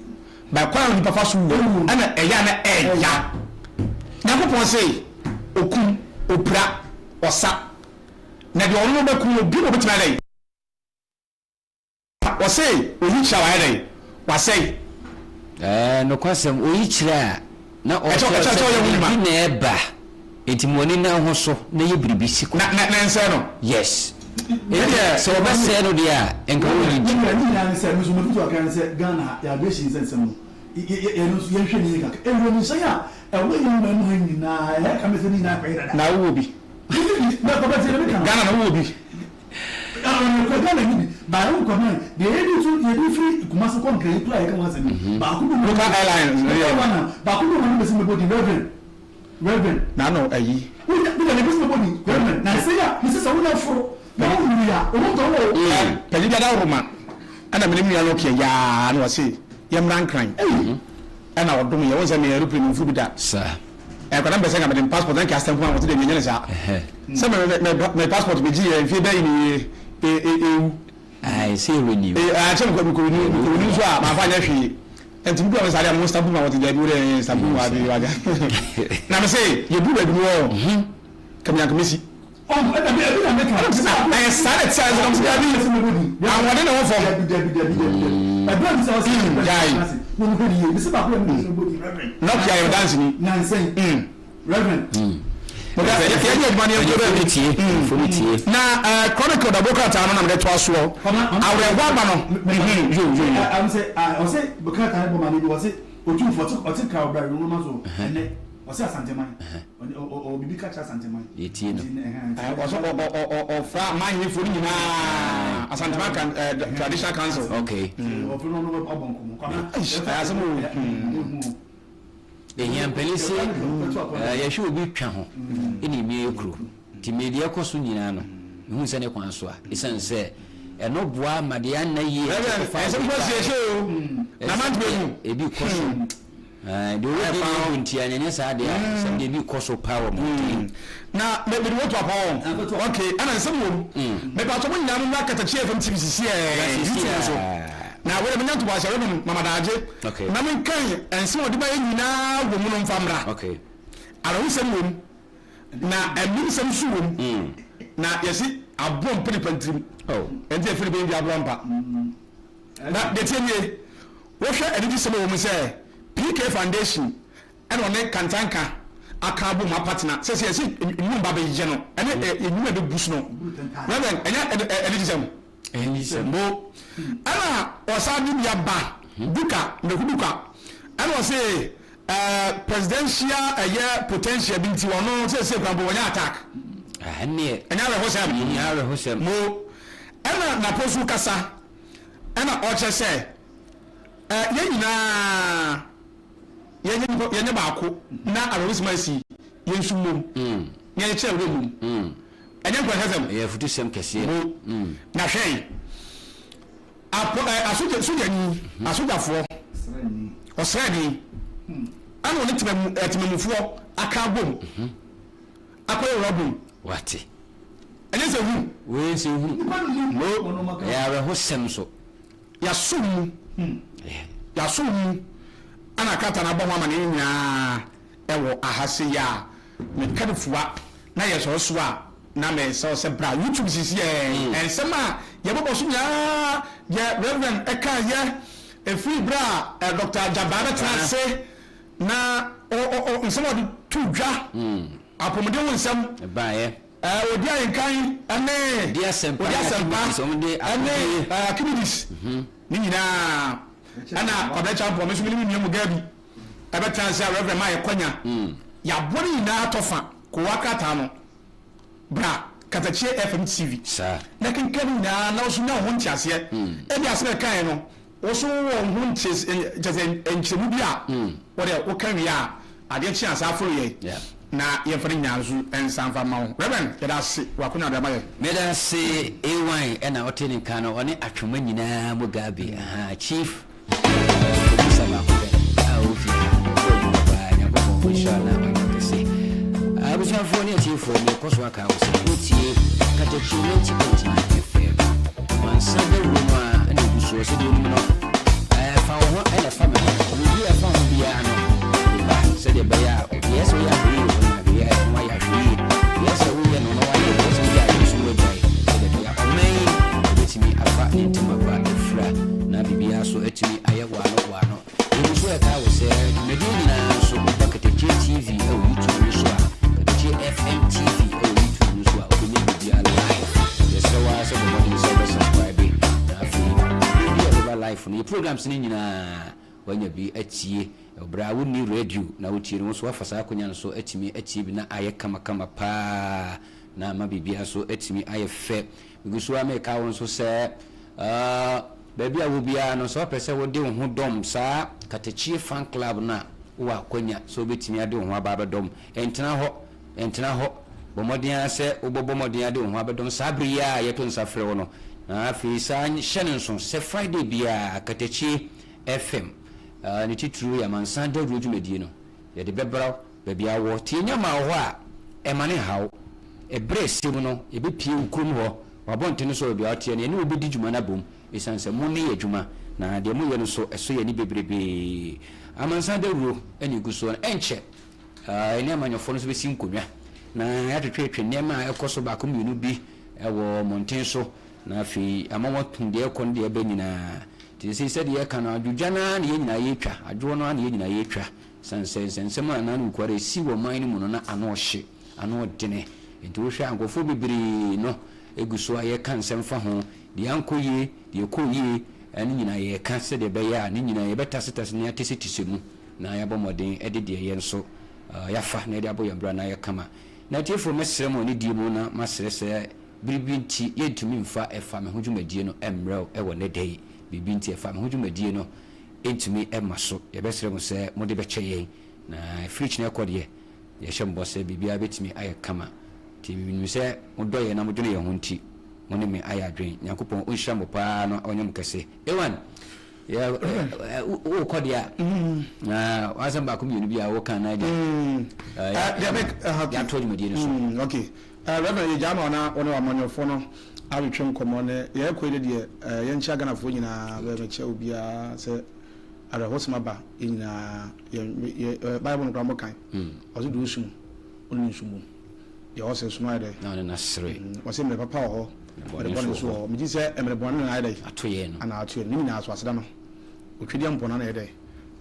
ba kwa ni papa so wu ana eya na eya na popon say okum opra osa na de onu be kun obi no betima dai o say oyi chawa dai wa say no kwasem oyi chira na o na eba etimoni na ho so na ye biribisi ko na nse no yes so ba say no dia enka wo ni na nse musu mo tutu aka nse Ghana ya be shi nse no ye no ye hwe ni ka e ni say a we yi ma no ni na e ka me se ni na kwa ida na wo bi na ko ba se ni ka Ghana na wo bi Ghana ni ba o ko na de you free Kumasi kon kre to ay kan wasa ni ba ku local airlines ba ku no be sin body Reverend na no ayi we na be sin body Reverend na say ya Mrs. Awuna fo na o ni ya o mo to o pedi da Roma ana me ni ya no ke ya na wase yam ran kran ana odom ye wonse me aeroplane mfu bi da sir kwa namba senga me passport na ka stamp ma wote de nyene sa se me passport be ji e fi da ni I say renew chem ko ni so a ma fa nya hwe enti bi o sare mo stamp ma wote de bi re stamp ma bi waga na me say ye bu ba bi wo kamya kamisi na make I started saying something I want to know for not your dancing Reverend na chronicle da boka ta no na me to aso awre gwa ba no I'm say I say boka ta bo ma ni bo say otu for o ti ka obra no ma so ene o say asanteman o bibi ka cha asanteman etie no o so o fra man ni fo ni na asanteman kan traditional council okay o fo no no abon ko mo kama ehia pelisi ya hwe obi twa ho eni mi ekru ti media koso nyina no hu se ne kwan so a isan se eno boa madia na yi na man be ebi koso do we dey ntia nyane sa de se de bi koso power mo na me be what upon okay ana nsem wo me ba to mo nyina no Katakyie FM TV sisi so na wele me nyanto ba sha we mama daje na me kan ense odi ba nyina wo mu no mfamra okay ara nsem wo na emi nsem su wo na yesi abom pelipantrim enti efiri be ndi ablompa na de tienye wo hwe edidi sema wo mu se PK Foundation and on Kantanka akabo ma partner say yesi nyum ba be je no ene nyum be bus no reverend edidi sem bo ana osadi ya ba duka ana o say presidential potential binti wono say kwambo wonya attack ene enya re hosem mo ana na posu kasa ana o che say yenye baako na arosmasi yensumom yenye chewe mum enye kwa hezem ye futu sem kese na hwei asuja ni asujafo osrani ana oni timemufo aka bom akoy robin wati enye se hu we se hu no ya re hosem so ya sum ana kata na bɔn amane nya ɛwɔ ahase ya me kadfuwa na yɛ so so a na me se bra YouTube sisi ensema ye bɔbɔ so nya ye reverend eka ye efri bra Dr. Jabara Transe na o nsema de tudwa apomode wo nsem ba ye odi ayenkan ane dia sempa ane akibidis ni nyina ana kwabra champo me sumini mi mu gabi ebe transe reverend ma yekonya ya bori na atofa ko wakata no bra Katakyie FM TV sa na kenkanu na osu na ho ntiase e dia se kan no osu wo ho ntiase je enchemu bia wo de wo kan ya ade chi asa aforo ye na ye fere nyanzu ensanfa ma wo reverend ye da se wakunya da ma ye me da se A1 ena oteni kan no one atwoma nyina mu gabi chief sama ko au fi ba nya ko inshallah ma se abuja foni ti fo me ko so aka o se ti Katakyie FM Amansan de ruma ene buso se de no fa ho ene fa me bi fa ho bia no ba se de ba ya yes we are here we are my here yes we are no wa ye se ya so we dai se de ya o mai de ti mi afa into my ba fra na bibia so etimi aye wano so e ka wo se me di na so ba Katakyie TV o YouTube so Katakyie FM TV o YouTube so o be bibia live yes so wa so the body so subscribe na fi bibia live no programs ni nyina wanya bi atie obra woni radio na wotie no so afasa akonya no so atimi atie bi na aye kama pa na ma bibia so etimi ayefe gusu ameka won so se baby a wo bia no so pese wo de ho dom saa Katakyie fan club na wo akonya so betimi ade ho aba dom entena ho bomodin ase bomodin ade ho aba dom sabri ya yeto nsafre wo no na afi sa hyene nso se Friday bia KatakyieFM ni titru ya Amansan Dawuro dwumedie no ye de bebra baby a wo tienya ma ho a emane hawo ebre sim no ye be pie ukrum ho wabonte so bia tie ne obi di dwuma na bom esanse mo ne yadwuma na de mo ye no so eso ye ni bebrebe Amansan Dawuro eni guso enche eni amanyofo no so be sim konwa na ya twetwe nema ekoso ba ko mienu bi ewo monten so na fi amawo tunde ekon de ebe nyina ti se de ye kana adwujana na ye nyina yetwa adwo no na ye nyina yetwa sanse ma na nu kware si wo man ni mu no na ano hye ano dene enti wo hwe ankofo bibiri no eguso aye kan semfa ho de ankoye de ekoye ani nyina ye kan se de be ya ni nyina ye betasetas ne atesitise mu na ya bomoden ede de ye nso yafa na de aboya bra na ye kama na tiefo mesremo ni die mu na masrese bibinti yentumi mfa efa me hodwumadie no emrel ewo ne dei bibinti efa me hodwumadie no entumi emaso ye besremo se mo de beche yen na fridge na ekode ye hembo se bibia betimi aye kama ti bibinu se odoye na modwene ye ho nti mo ne me aye adwen yakopon onhira mo pa no onyem kese ewan ya o kodia na wasan ba kuma yunubi a wo kan na ya told me dey so okay Reverend Jama na ono amanyofo no awetwe nkomo ne ye kwede de ye ncha gana fo nyina be meche obia se ara hosma ba nyina Bible no kramo kan ozo do sum onu nsumu ye o se suma de na na sere o se me papa ho de bon so mi ji se emre bon na ide atoye no ana atoye ni nyina so aseda no otwedi ampona na ide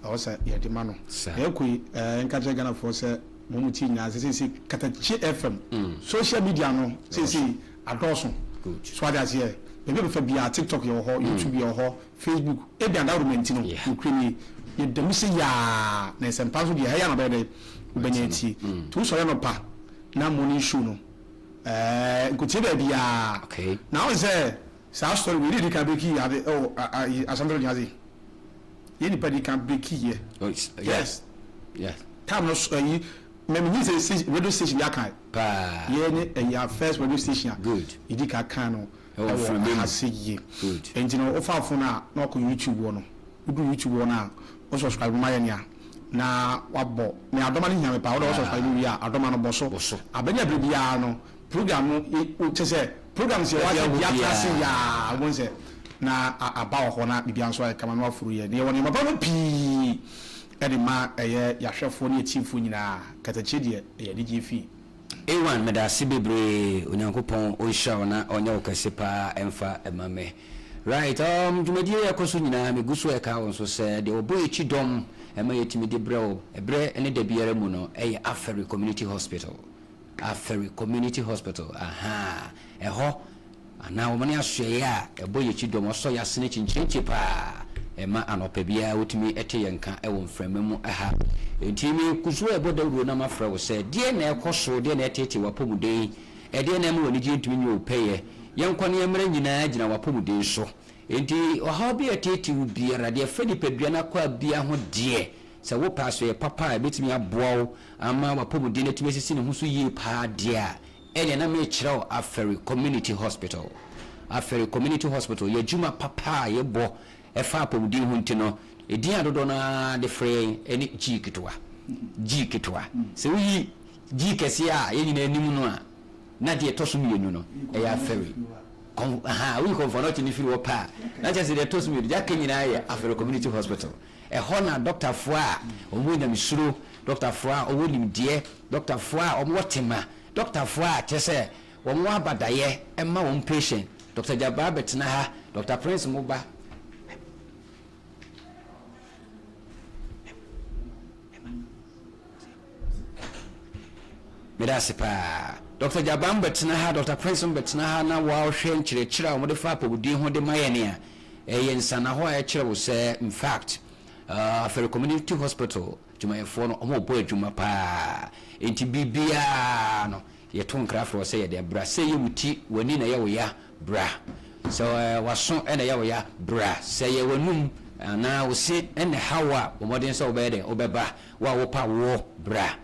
o se ye de ma no ye kui nka che gana fo se momuti nya se KatakyieFM social media no se adoso so ada se ebe be fa bia TikTok yo ho YouTube yo ho Facebook e bia environment no ukrini ye dem se ya na se mpa so dia ya na be de ubanyeti tu so ya no pa na money show no nkuti be bia okay now say sa story we really can break here asambro nyazi ye ni pa di can break here yes time no me say radio station yakai pa ye ni ya first radio station good idika kan no from asiye good engineer ofafo na ko YouTube wo no udu YouTube wo na o subscribe ma ya na wabo me adoma ni nyame pa o subscribe wi a adoma no boso abanya bibia no program o tese program se wa ya klase ya wonse na aba ho na bibia so kama no afuru ye ne woni mapa pi edema yahwefo ne chiefo nyina Katakyie de Anigyie Fie ewan medase bebre onyankopon onhya na onya okase pa emfa emame right dwumadie yakoso nyina meguso eka won so se de obo echi dom ema yetimi de breo ebre ene de biara mu no Aferi Community Hospital aha eho ana womani ahwe ya ebo yechi dom oso yasene chinchinchi pa ema anopa bia wotumi ete yenka ewo mframa mu aha entimi kuzo ebo Dawuro na mafra wo se de na ekoso de na etete wapomuden de na me woni je ntumi nyi opeye yenkwane yemra nyina agina wapomuden so enti oha bi etete wu biara de fedi padua na kwa bia ho de se wo paso ye papa betimi aboawo ama wapomuden na tumi sisi ne ho so yie pa de a ene na me kyerɛw Aferi Community Hospital ye juma papa ye bo efa apomuden ho ntino edin adodo na de frɛ eni G kitwa se wi G kese a ye nyina anim no a na de toso mienu no ya Aferi we confront ni firi wo pa na just de toso mienu ja kenyina ya Aferi Community Hospital ho na doctor fo a omo nya misuro doctor fo a owo limdie doctor fo a omo wotema doctor fo a tese omo abadaye emma won patient Dr. Jabba betna ha Dr. Prince Muba medase pa Dr. Jabba betna ha Dr. Prince betna ha na wa hwe nkyerechira wo de fa apobudin ho de mayene a yensana ho a kyerɛ wo se in fact Aferi Community Hospital jumayefo no omo bo adwuma pa enti bibia no ye ton krafro say ye de bra say ye wuti wani na ye wo ya bra so waso ena ye wo ya bra say ye wanum ana wo se ena hawa wo modern so be de obeba wa wo pa wo bra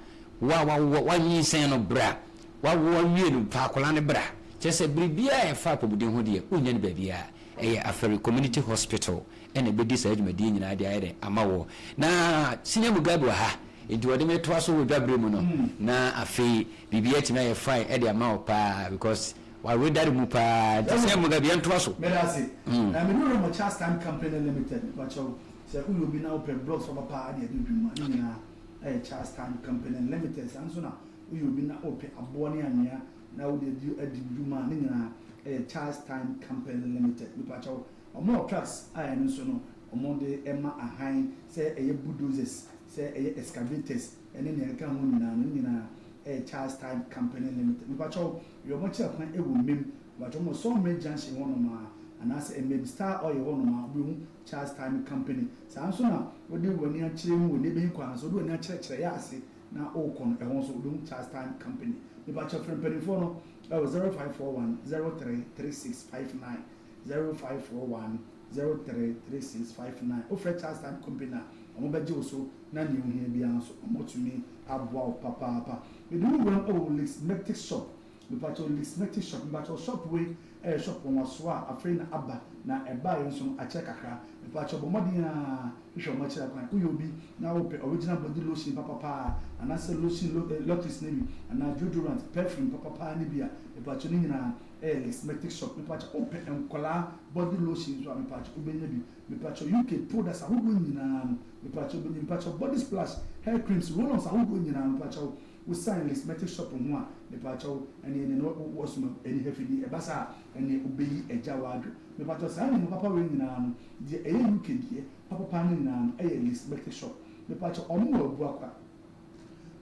wa nyinsen no bra wa wie no pa kola ne bra chese bribia e fa pobuden ho de unya ne babia eye aferi community hospital ena bedi sa adwumadi nyina de ayede amawo na sinya mugabe wa ha enti wode metwa so wo dwabre mu no na afi bibia tima ye fine e de amawo pa because wa we dare mu pa sinya mugabe antwa so medase na me no mo Charles Time Company Limited ba chawo se ku yo bi na open blocks for pa de adwuma nyina Charles Time Company Limited sanso na uyo bi na open abo ne anya na wo de adwuma nyina Charles Time Company Limited we pa chawo omo trucks aya no so no omo de ema ahan say eye bulldozers say eye excavators ene ne ka ho nyina Charles Time Company Limited we pa chawo yo mo chia kwan ewo mem ba chawo so me junction wono ma anase emem star oil wono ma bi Charles Time Company sanso na wo de woni a kire mu ne be kwa so do woni a kire ya ase na okon e won so do Charles Time Company we pa chawo friend penifo no 0541 033659 0541 033659 ofre Charles Time Company na omo beje oso na ne ohia bia so omo tumi aboa papa we do one Lismetic shop we pacho Lismetic shop we pacho shop we shop won so a afre na aba na eba yen so a check kakra we pacho bomodi na hwe mo kira kwan uyo bi na ope original body lotion papa and say lotion lotus navy and deodorant perfume papa ni bia we pacho ni na Lismetic shop we pacho ope enkola body lotion so we pacho ubenya bi we pacho UK products a hugo nyina we pacho body splash hair creams roll-ons a hugo nyina we pacho we sign Lismetic shop ho a me pacho ene no wosuma eni hefidi e basa ene obeyi eja wado me pacho say ni papa we nyina no de eye UK die papa ni nyina no eye Lismetic shop me pacho omo abu akwa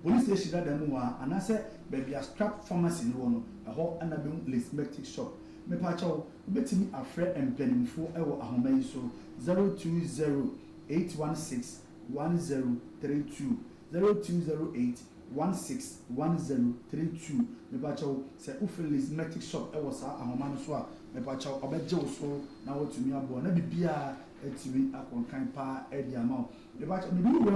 police station da mu a anase baby a strap pharmacy ni wono ho ana be Lismetic shop me pacho betimi afre emplenimfo ewo ahoma yi so 0208161032 0208161032 me pacho say ufel Lismetic shop ewo sa ahoma no so a me pacho obeje wo so na wotumi abo na bibia etimi akonkan pa edi amount me pacho me bi wo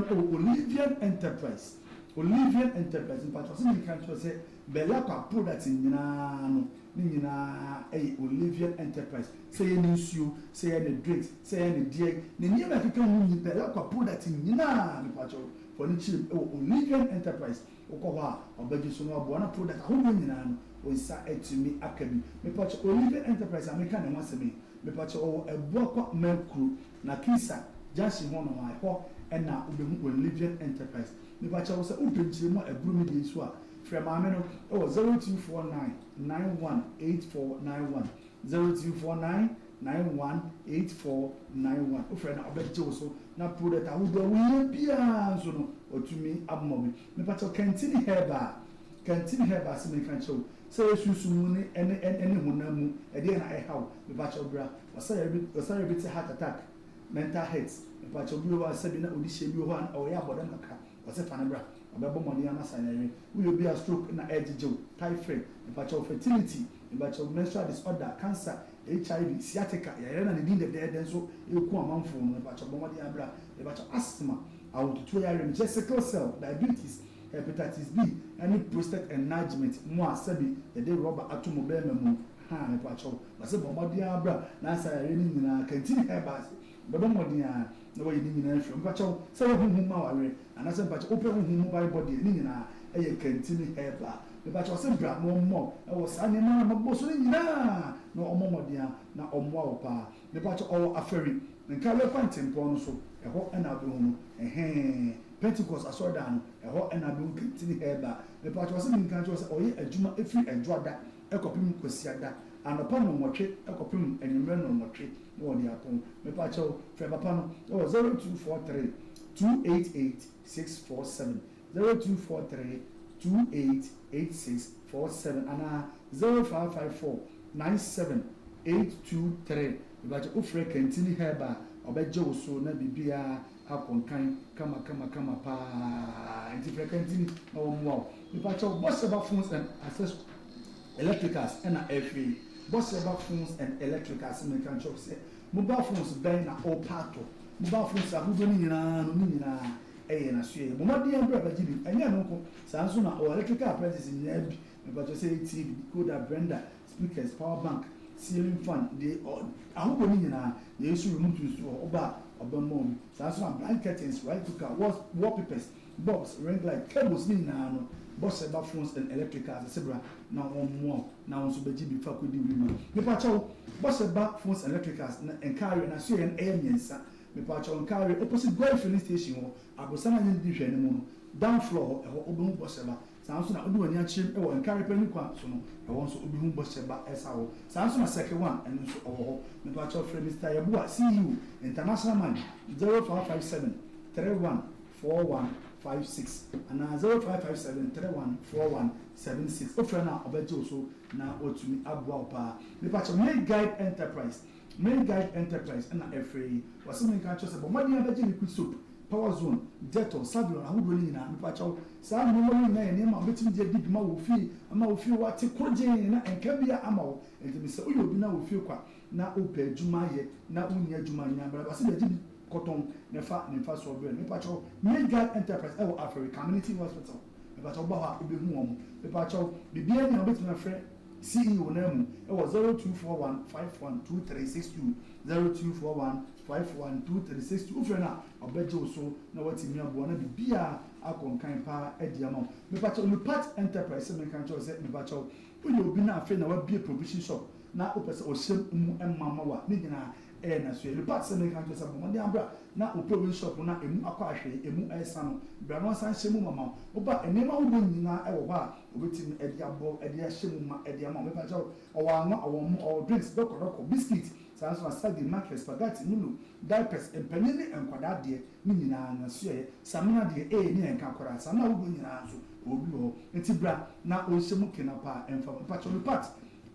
Olivian Enterprise in pacho se me kan cho say bella kwa product nyina no nyina Olivian Enterprise say any nsuo say any drinks say any die ne nyema keka hu bella kwa product nyina me pacho for ni chip Olivian Enterprise okowa obaji so no abo na product ahu nyina no onsa etimi akabi me pacho Olivian Enterprise ameka ne waseme me pacho ebo kwa makru na kisa jashi hono ma ho ena obehu Olivian Enterprise me pacho say upenchire mo eburu mi de so a Fremame no 0249918491 0249918491 ofre na obeje wo so na product ahudo we bia so no otumi abmobi me pacho kantini herba se me kan cho say susu mu ni ene honamu e de na e haw me pacho bra wasare bit heart attack mental health me pacho bi wa sabi na odihye bi ho an o ya bodan kaka wase fanabra obebo money ana sanere we be a stroke na ejejo typhoid impacho fertility impacho menstrual disorder cancer HIV sciatica ya na need the so eku amanfo no impacho bomodi abra impacho asthma awututu ya rem sickle cell diabetes hepatitis B any prostate enlargement mo asabi the rubber atomobile memu ha impacho base bomodi abra na sanere ni nyina kantini herbas bebo modi a na we ni nyina hwe impacho say huhu ma ware anase impacho open huhu by body ni nyina eye kantini herba impacho say bra mo e wo sane ma maboso ni nyina na omomodi a na omwa opa impacho o aferi nka le kwantempo no so e ho na be hu Pentecost asoda no e ho na be hu kantini herba impacho say nka cho say oye adwuma efiri adwoada ekopim kwasiada anopa no nwotwe ekopim enwemre no nwotwe no wodi apon me pa cho fe papa no 0243 288647 0243 288647 ana 0554 97823 me pa cho ofre kantini herba obeje wo so na bibia akonkan kama pa anti frequently na wo mo Mipacho boss about phones and access electricals and every boss about phones and electricals me kan chop say mobile phones ben na all part mobile phones abudo ni nyina na sue mo madi en bra baji bi enya no ko sanso na electrical appliances ni abi mipacho say TV decoder blender speakers power bank ceiling fan they ahubo ni nyina ye su remote to oba obamom sanso na blankets right cooker wallpapers box ring light cables ni no boss about phones and electricals sebra na more na on so beji bi fa ko di wi ma me pa chawo boss about phones and electricals na encarry na so yen miensa me pa chawo encarry opposite golf filling station ho abosana ni di hwe ni mu no down floor e ho obi boss about sanso na obi wani achim e wo encarry pani kwa so no e won so obi boss about esa ho sanso na second one and so ho me pa chawo friend Mr. Yabuwa CEO international man 0557 314156 and 0557314176 ofrena obejo so na otumi abua pa me pa main guide enterprise and every was something can just about money abeje liquid soap power zone Dettol Savlon ahudo ni na me pa chawo sa no mo ni na ma betimi je di ma wo fi ama wo fi wa te koje na enka bia ama wo enti me se oyo obi na wo fi kwa na opa adwuma ye na unya adwuma nya bra ba se beji cotton nefa so be me pa chawo mega enterprise e wo Africa community hospital me pa chawo ba ha obi hu omo me pa chawo bibia ni obetuna frɛ CEO na mu e wo 0241512362 0241512362 ufrɛ na obeje so na wati mi abo na bibia akonkan pa ediama me pa chawo part enterprise me kan chawo se me pa chawo oyo obi na afɛ na wa bie provision shop na opese o hyem mu emama wa ni gina na so le part se me kan chawo se bo de ambra na o provision shop na emu akwa ahwe emu esa no bra no san hyem mama oba enema wo bo nyina e wo ha obetimi edi abo edi hyem ma edi ama me pa chawo o wa no o drinks doko biscuit sanso asadi market spaghetti nulu diapers empanini enkwada de ni nyina na so ye samina de ni enka kwara sama wo bo nyina so obi ho entibra na o hyem kena pa emfa pa chawo part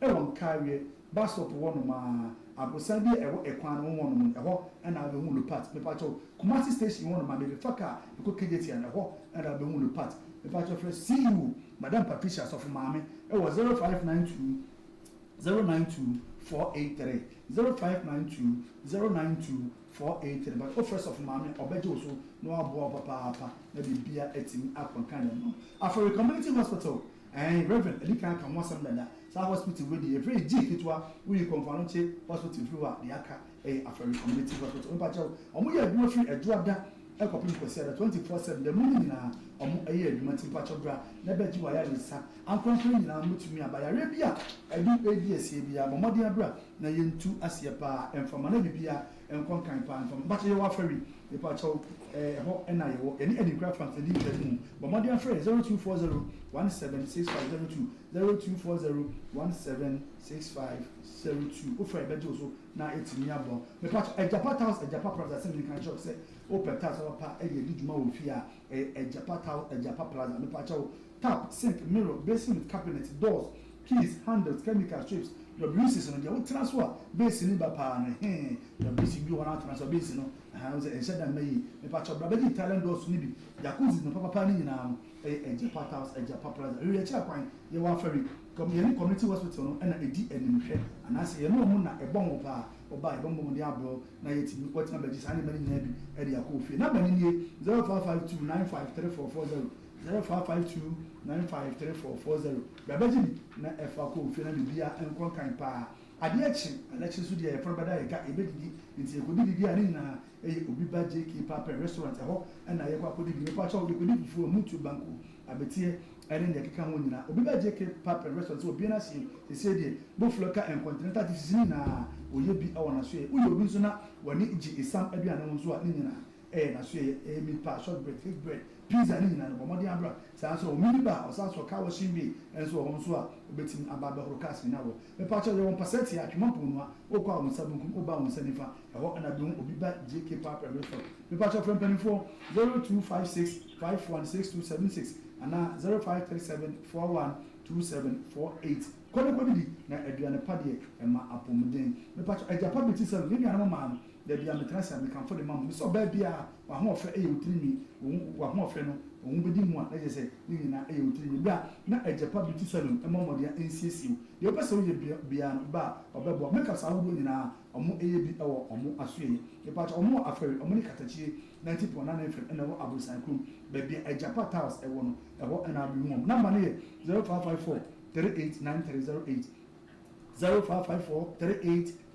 e won carry bus stop wono ma abosan bi ewo ekwan no wono mu eho na be hu lu part me pa chawo Kumasi station wono ma be faka ko kejeti na eho na be hu lu part me pa chawo fresh CEO Madam Patricia so for mame e wo 0592 092483 0592092483 but offers of mame obejo so no abo papa na bibia etimi akonkan no after community hospital and Reverend Elika kan wasam dada sa hospital we dey very G kitwa we confirm che hospital fluwa the aka after community hospital mpa chawo omo ya adwuma free adwada ekopim kwesi ada 24/7 the morning na omo aye adwuma timpa chobra na beji wa ya lisa ankonfre nyina mutumi abaya rebia edu edi bia bomodi abra na yentu asiepa enfama na bibia enkonkan pa enfama but ye wa ferry ipa chawo ho na ye wo eni craft fans edi mu bomodi afre 0240176502 0240176502 ofre beji so na etimi abo me pat Ejapa house Ejapa plaza sem kan shop say open tax pa eye diduma wo fi a Ejapa plaza me pat chawo tap sink mirror basin with cabinet doors keys handles chemical strips WCs no dey transfer base ni ba pa na WC bi wana transfer base no ha say enseda mai me pa chawo baba di talent doors ni bi jacuzzi no papa ni nyina no Ejapa house Ejapa plaza we cha kwan ye wa ferry community hospital no na edi animhwe anase ye no mu na ebon pa oba ebon mo de abro na yetimi kwatina baji sane mani na bi e de akofie na bani nie 0552953440 0552953440 babaji na efa ko ofie na bibia enkonkan pa ade achi election so de for bada ye ga ebedidi nti ekodi ani na obi ba JK Papa restaurant ho na ye kwa kodi bi pa cha obi kodi fufu mutu banku abetie ene de keka ho nyina obi ba JK Papa restaurant obi na si se de bofloka and continental tisini na oye bi awona so ye uyo obi so na wani iji isam aduane ho so a nyina na so ye mi pa short bread fake bread pizza ni nyina no bomodi abra sa so o mini ba o sa so ka wo shimbi enso ho so a obetim ababe horokas na wo me pa cha ye won paseti atwuma ponu a o kwa wo sabunkum o ba wo sanifa ho na bi obi ba JK Papa restaurant me pa cha from penifo 0256516276 ana 0537412748 kodi di na aduane pade ma apomden me pa cha Ejapa beti se ni na ma da bia me transa me kan for the mam so ba bia wa ho ofe utrimi wa ho ofe no on bedi mu a na say ni nyina e yotiri bia na ejepa beauty salon e momode NCSU de opese wo ye bia ba obebo make us awu nyina omo eye bi ewo omo asoye e pa cha omo afere omo ni Katakyie 90.9 FM and ewo Amansan krum be bia ejepa house ewo no ewo na bi mu number ne 0554 389308 0554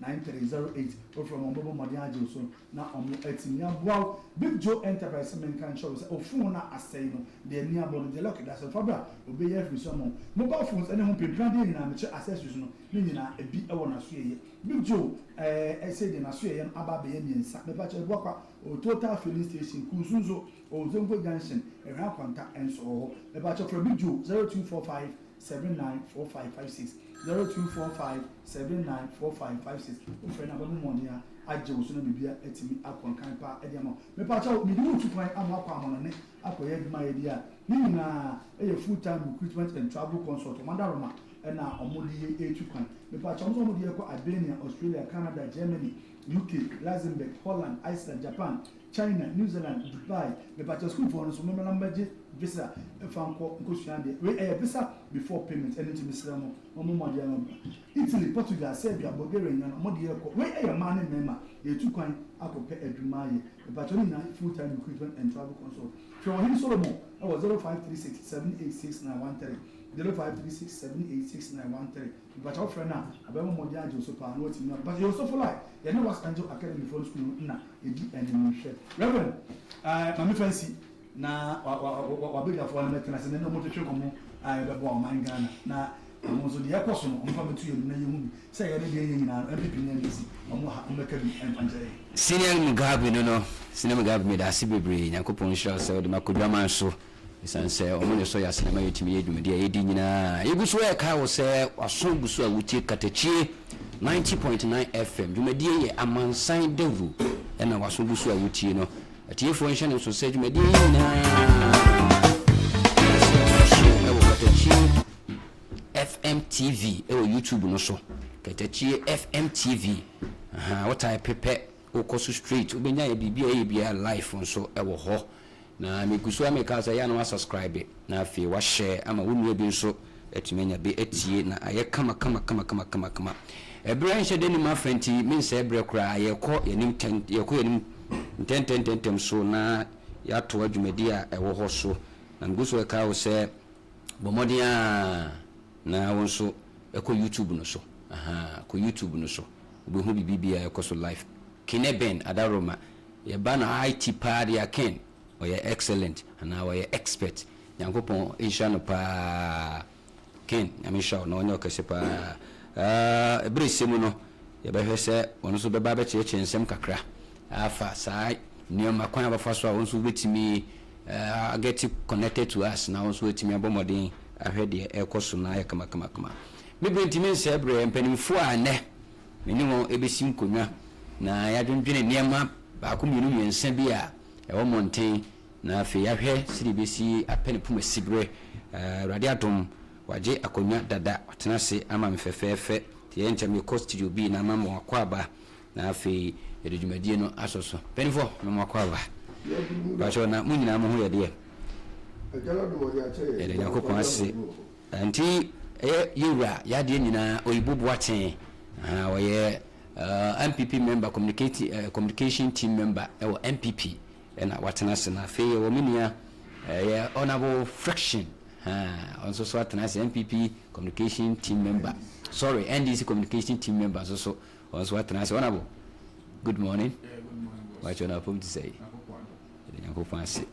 389308 from Omobo Madiajo so na omo etimia boa Big Joe Enterprise men can show say ofun na asay no de ni abon de lock that so fabra obe ye free so mobile phones any home plan dey na me accessories no ni nyina ebi e wona so ye Big Joe say de na so ye aba be ye miensa me pa che boa kwa o total filling station kunsunzo o zongo junction e ra kwanta enso ho me pa che from Big Joe 0245 794556 0245 794556 ufrena ba mu monia agye wo so na bibia etimi akonkan pa e dia ma me pa cha me di utu kwan ama akwa amono ne akoye duma ye dia ni na e full time recruitment and travel consult mandaroma e na omodi ye etu kwan me pa cha omodi ye ko Albania Australia Canada Germany UK Luxembourg Holland Iceland Japan China New Zealand Dubai me pa cha school for no so me number visa fanko nkosuande we visa before payment anything mislamo omomode number Italy Portugal Serbia Bulgaria nyana omode ye ko we man member ye tu kwan akope adwuma ye but only na full time recruitment and travel consult from him Solomon I was 0536 786 0536 786 but our friend na abemo mode ajo so pa no timi but you so for like you know was Angel Academy for school na edi enemy share Reverend mami fancy na wa bega for na metna se na mo twetwe komo bebo o man Ghana na mo so de yakoso no mfa metu yenu na yemu bi se ye de ye nyina MPP nya ndisi omo ha omeka bi empanje senior Mugabe no senior Mugabe me da sibebre Yakopon shall say de makodwa man so isanse omo ne so ya sinema yetimi yedumede ya edi nyina yeguso e ka wo se waso guso a wutie Katakyie 90.9 FM dumedie ye Amansan Dawuro na waso guso a wutie no atiefo nhye ne so se dumedie nyina Katakyie FM TV ewo YouTube no so Katakyie FM TV what I prepare okoso street obenya ye bibia live so ewo ho na mekusu ameka sa ya no subscribe na afi wa share ama wonu bi nso etumenya be etie na aye kama ebre nhye de ni ma frenti min se ebre kra aye ko yenim tentem so na ya to adwumadi a ewo ho so na mgusu ka wo se bomodia na wonso eko YouTube no so ko YouTube no so obi hu bibia ekoso live kineben adaroma ye bana IT party aken oye excellent ana oye expert Yakopon ishano pa ken yamisha na onye okese pa ebresemu no ye behwese ono so beba be cheche nsem kakra afa sai nioma kwan abafa so a onso betimi get connected to us na onso betimi abomodin ahwede ekoso na kama me bentimi nse ebre mpanimfo a ne menimo ebesim konwa na yadwendwene niema ba ko mienu yensa bi a ewo monten na afi yahwe siribesi apene puma sibre radiatum waje akonya dada watenase ama mfefefe tie ncha me studio bi na mama wakwaba na afi edwumadie no asoso penifo mama wakwaba bacho na munyina mo ho yede ede Yakopon ase anti yura yade nyina oyibubu aten oye MPP member communication team member ewo MPP na watenase na fe wo minia honorable friction also so watenase MPP communication team member sorry NDC communication team member also watenase honorable good morning. Good morning, boss. What you want to say? Yakopon ase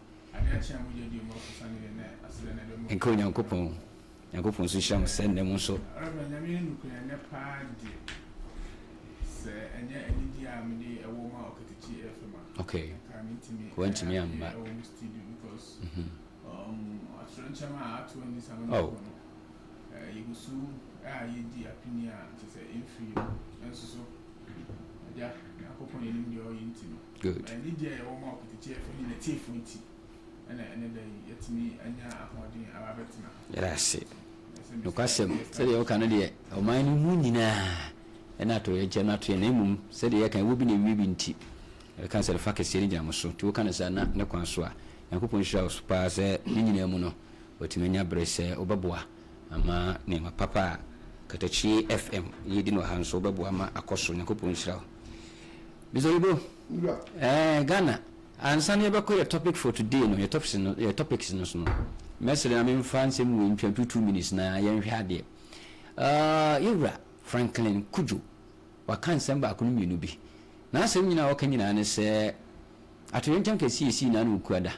Yakopon so sham send them so okay went to me am back because oh you so the opinion to say in free and so yeah Yakopon in the intino good and India more Katakyie FM in the tea funty and then yet me and according Arabetina yes no kwasem said you can dey o man mu nyina na to ye na to ye na mum said you can wo bi na wi bi nti e kan say fa kese ni jam so to kan say na ne kwan so a yankopon hira pa se nyina mu no otimenya bre se obeboa ama ne papa Katakyie FM yedi no hanso obeboa ma akoso yankopon hira bizoibo Ghana ansan ye beko your topic for today no your topics no so no message na me France mu in 22 minutes na ye nhwe ade yewra Franklin Kujo wakan samba akunu mienu bi na asem nyina waka nyina ne se atoyentam kesi na no kuada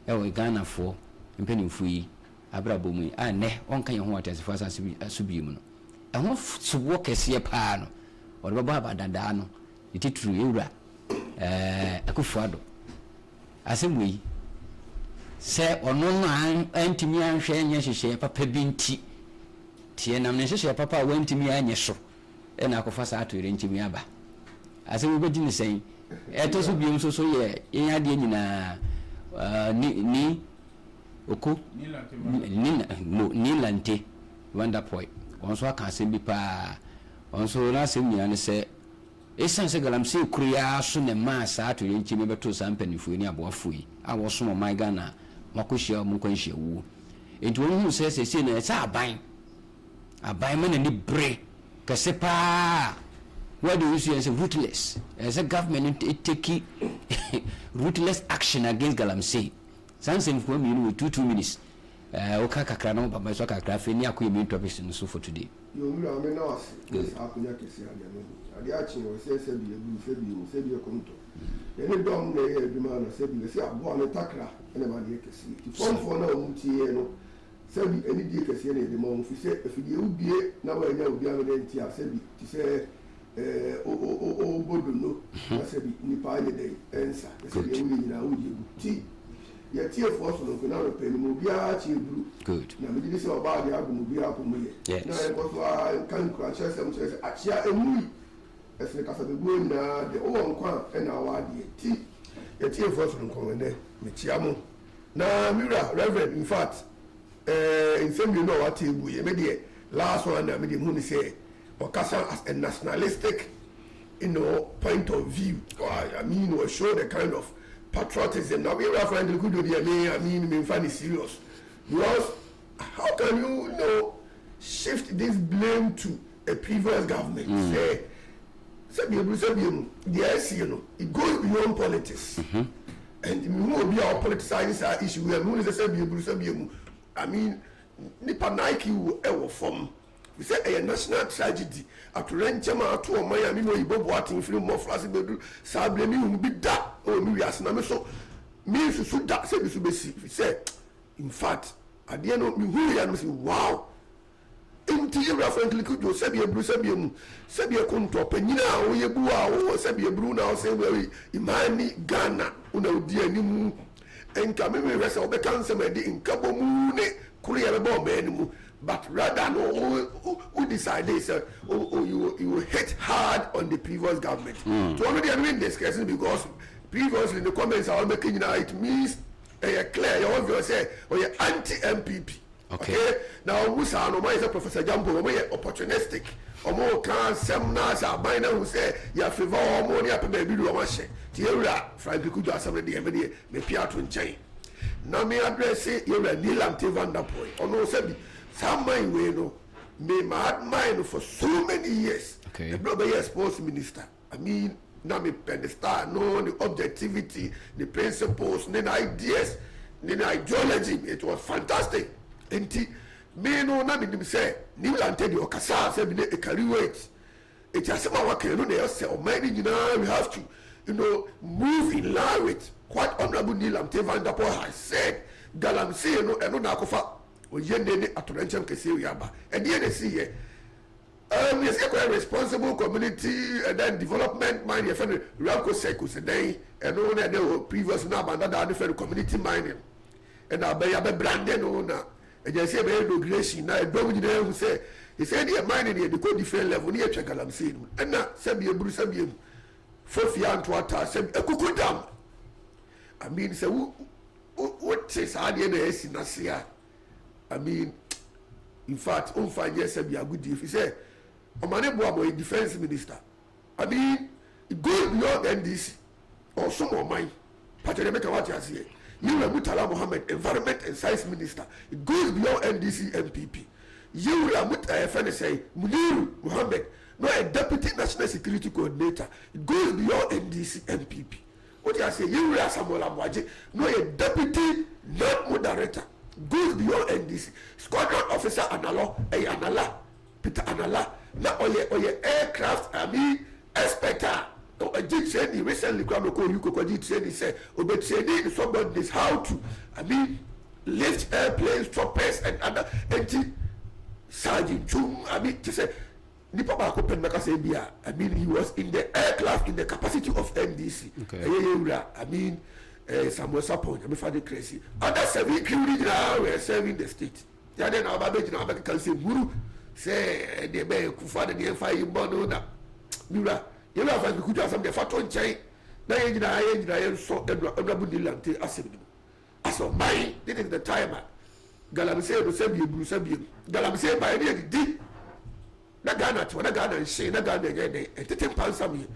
ewe Ghana fo mpanimfu yi abrabo mu ne onka ye ho atase fa asubi mu no ehon subo kese pa no wode baba abadada no ititru yewra akufuado asem wi se ono no antimi anhwe nya hyehye papa binti tie nam ne hyehye papa wantimi anye so na akofa sa ato ntimi aba asem obedi ne sen eto so biom so ye nya de nyina ni oku ni lante wonderboy onso aka asem bi pa onso na asem nyina ne se esanse galamse kuria so ne ma sa ato ntimi beto sa mpanifu ni aboafo yi awo so mo my Ghana makohia mo kwanhia wu enti wonu se na sa aban man ni bre kase pa what do you see as a ruthless as a government take ruthless action against galamse sansen for me with 2 minutes oka kakra no baba so kakra fe ni akoye me topics no so for today yo mi na me na wase akunya kesi ade no ade achi o se bi konto ene dom na ye aduma na se bi se abo na takra ene ma de kesi ti fon na o mutie no se bi eni die kesi na de mo fi se afidie ubie na wa nya obi ame nti a se bi ti se o bodu no na se bi ni pa ye de ensa se bi wu ni na o je ti ya tie force no ko na ro pe ni mo bia chi ebru good na me di se oba de agu mo bia po mo ye na e ko so a kan kra che se mo se achia emu ese kasa be go na de o nkwa e na wa de ti ya tie force no ko ne me chia mo na mira reverend in fact in same you know what ebu ye me de last one na me de mu ni say o kasa as a nationalistic point of view I mean we show the kind of patriotism. Now we are friendly good with I mean funny serious. Because how can you shift this blame to a previous government? Say the IC, it goes beyond politics. And we will be our politicizing our issue. We are going to say I mean nipa Nike will ever form. We say a national tragedy. At Renchama to a Miami, no Ibo watching film more flassible. Sabre me will be that. Oh, me as na me so me so that say this will be say. In fact, at the end of me who ya no say wow. Inti you friendly could you say be bru say be konto panyina wo ye bu a wo say be bru na say we imani Ghana una odi animu enka me resa obekanse me di nkabo mu ne kuru ya be bo be animu. But rather no who decide this you hit hard on the previous government. So already I'm in discussing because previously in the comments are all making it means clear you obvious say or you anti-MPP. Okay. Now Musa no is a Professor Jambo we opportunistic. Omo kan seminars are by now who say you favor omo ni ape be do o ma she. Tiera Frank Kudu asem de me pia to nchen. Na me address you Nilamte Vanderpool. Ono say bi Somebody we know me admire for so many years. Okay. The brother is sports minister. I mean, now me pedestal, no the objectivity, the principles, the ideas, the ideology. It was fantastic. And me no na me say, ni lante di okasa say me e carry weight. It just about what can they say. Oh man, we have to, move in line with what Honorable Nilamte Vanderpool has said. Galamsey no na kofa. Oyende atorenchem kese yaba and the see here we say quite responsible community and then development mine your friend Ramco Secus and then and no na previous na banda da different community mining and be branded no na and you say be inauguration na do we dey who say he said the mining dey go different level near Chagalamsey and na say be ebru say be fofia antwata say ekuku dam I mean say what says how dey na esi na sia I mean, in fact, on 5 years, be a good if he say, Omanebo a defense minister. I mean, it goes beyond NDC or some of mine. But you make what you say. Yewura Murtala Mohammed, Environment and Science Minister. It goes beyond NDC MPP. Yewura Muniru Mohammed, no a Deputy National Security Coordinator. It goes beyond NDC MPP. What you say? Yewura Samuel Amwaje, no a Deputy Non-Moderator. Goes beyond NDC. Squadron Officer Anala, Peter Anala. Now oye aircraft expector. Training recently training say training somebody is how to lift airplanes, choppers and other sergeant to say he was in the aircraft in the capacity of NDC. Samuel Sapon, for the crazy. Other 7 crew were serving the state. Then our baby can say Guru say the bay Kufa the fire Bono. You know, if I could have some the Faton chain, I saw Abrabudilante assembly. As of mine, this is the timer. Galamse, Brusabium, Galamse by the D. Nagana to Nagana and say Nagana again, and 10 pounds a year.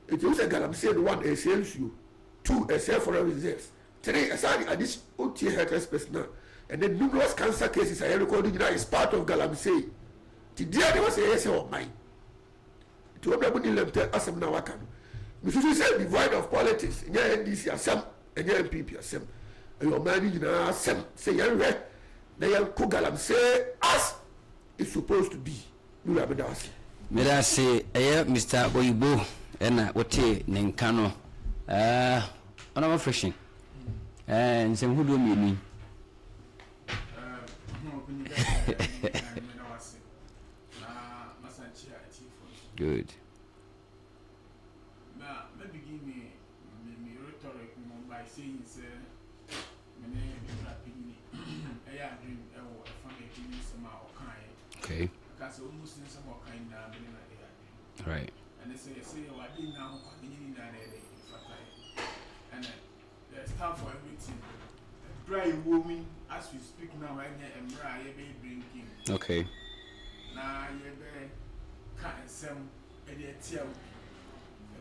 It was a Galamse 1 a sales you, 2 a sale for reserves, 3 a sign at this OT health personnel, and then numerous cancer cases I recorded is part of Galamse. Today there was a essay of mine. To everybody left as na waka. We should say divide of politics. Nya NDC asem, nya MPP asem. Your man na asem. Say yan na yan ko Galamse as it's supposed to be. You have that. Me da say Mr. Oyibo na wote nenkano. Ona ma freshin. Nsem hudo mi ni. Good. Now, maybe give me rhetoric by saying, sir, my name is Rapini. I am doing a family opinion somehow kind. Okay. Because almost in some kind now, right. And they say, I didn't know what you need and there's time for everything. Dry woman, as we speak now, and dry, drinking. Okay. Now, you're very. Can't some a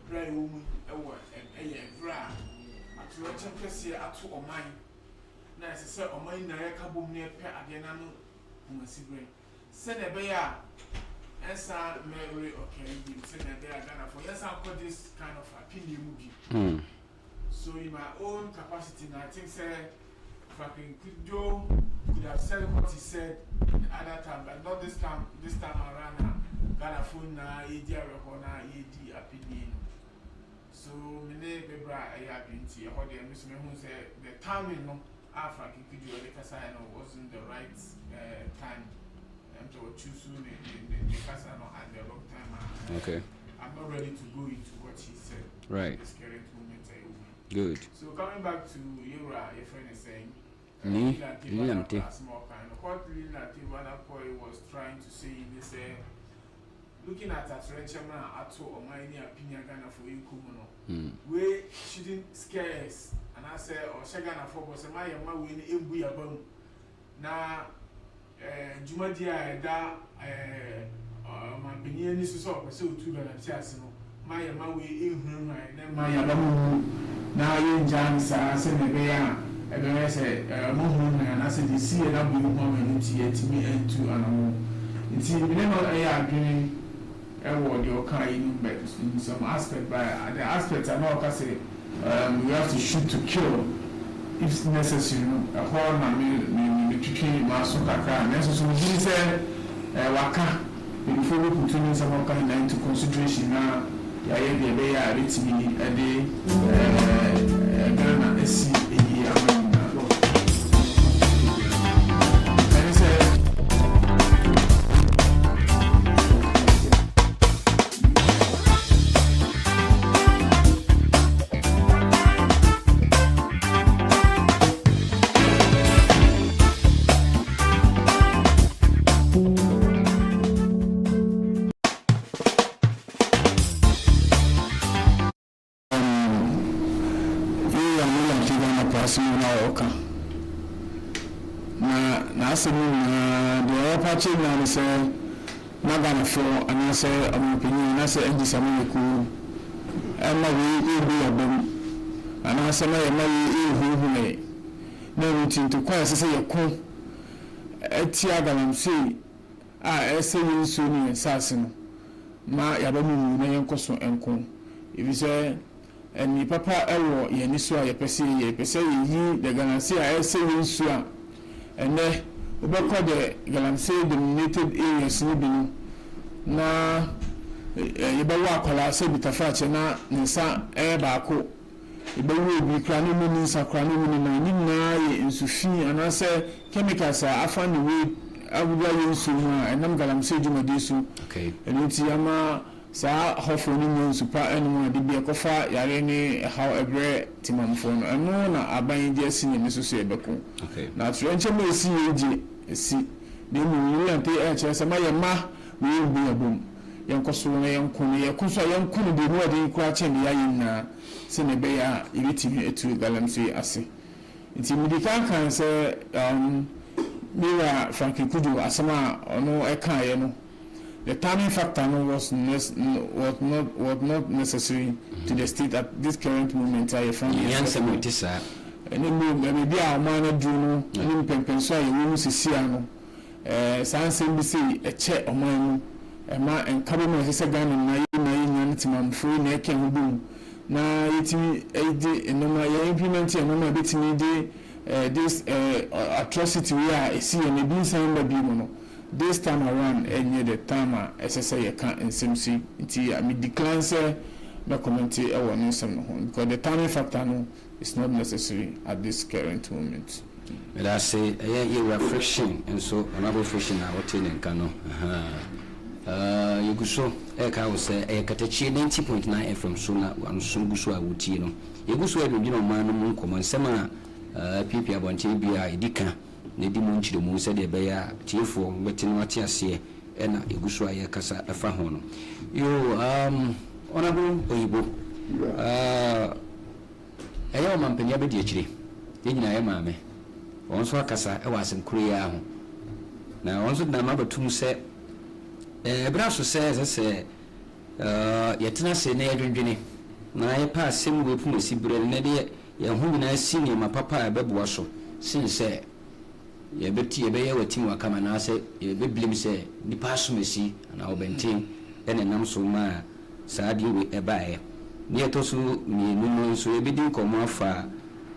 dry woman, a word, and a bra. To a champion at 2 or mine. Now, as I said, or mine, I can't near pet again. I must see. Send a bear, and Sir Mary, okay, send a bear Ghana for yes, I'll put this kind of opinion movie. So, in my own capacity, I think, sir, fucking Joe could have said what he said at that time, but not this time around. Ghana phone na idea recona ed opinion. So many bebra I been to how the Miss Mehun said the timing no Africa could you the Casano wasn't the right time to choose soon the Casano at the wrong time. Okay. I'm not ready to go into what he said. Right. This current moment good. So coming back to Yura, your friend is saying what Lila Tiwanapoy was trying to say in this looking at Renchama Ato or my opinion Ghana for you, Kumuno, we shouldn't scare us. And I say, or Shagana for was a Maya win in Buyabum. Now, Jumadia, my opinion is so pursued to the Maya Maui in him, and Maya Bamu. Now you Jans are saying, and then I said, and I said, you see, and I'll be woman to me and to animal. It's never a dreaming. Your kind, but in some aspect, by the aspects I know, I say, we have to shoot to kill if necessary. A horn, I mean, between Masuka, and necessary. He said, Waka, before we put in some kind into consideration now, I am the way I reach me a day, Ghana, SC, a year. Say, Nagana for, and I say, I'm opinion, I say, and this I'm cool. And my way, you be a boom. And I say, my who may. na routine to kwa sese yeko etia galamsey ese yinsu ni sase no ma yabamu na yenkoso enko ibise eni papa ewo yeni so ayepese yi de galamsey ese yinsu a ene obekọ de galamsey dominated areas ni bi na yebawa akola se bitafache na nsa baako ibewu bi kra no mu nsa kra no mu na nyina ye nsufi anase chemicals afa ne we abuga ye nsu ma enam galamsey djumadi su okay eniti ama sa hofo ni mu supa enu ade bi ekofa yare ni how ebre timamfo no eno na aban je sinye ne soso ebeko okay na trenche ma esi yeji esi de mu yi ante chese ma ye ma we bu abom yankoso na yankunu yakuso yankunu de no ade kura che ne yayin na se ne be ya ibitimi etu galamsey ase nti medical kan se mira Frankie Kudu asama ono eka ye no the timing factor no was not necessary to the state at this current moment I found yanse mutisa ene me bi a ma na du no ene pempenso a ye wo sisia no sanse bi sei eche oman mu ema enkabe mo sese Ghana na yi nyan timamfo na eke hubum na yitimi edi enoma ye implement enoma betimi de this atrocity we are see and be saying be no this time around enye the time SSA ye can nsmc nti I decline say the comment e won nsem no because the timing factor no is not necessary at this current moment. But I say ye reflection and so another friction na what in nka no you go so e ka wo say e Katakyie 90.9 FM so na anso guso a wutie no ye guso e bi no man no mu nkomo nsem a pipi abonche bia edika na di mu nchire mu se de be ya tiefo betini wate ase e na eguso aye kasa efa ho no yo honorable oyibo ayo mampanya be di akire ye nyina ye maame onso akasa e wasem kuru ya ho na onso na mabatum se ebra so se yetena se na yedwendwene na ye pa asem we pu masibre na de ye hu nyina sini ma papa ebeboa so sin se ye beti ye be ye watim wakama na se ye be blim se nipa so mesi na obenten ene nam so ma saadi we ebae ne to so mienu no so ye bedi nkomo afa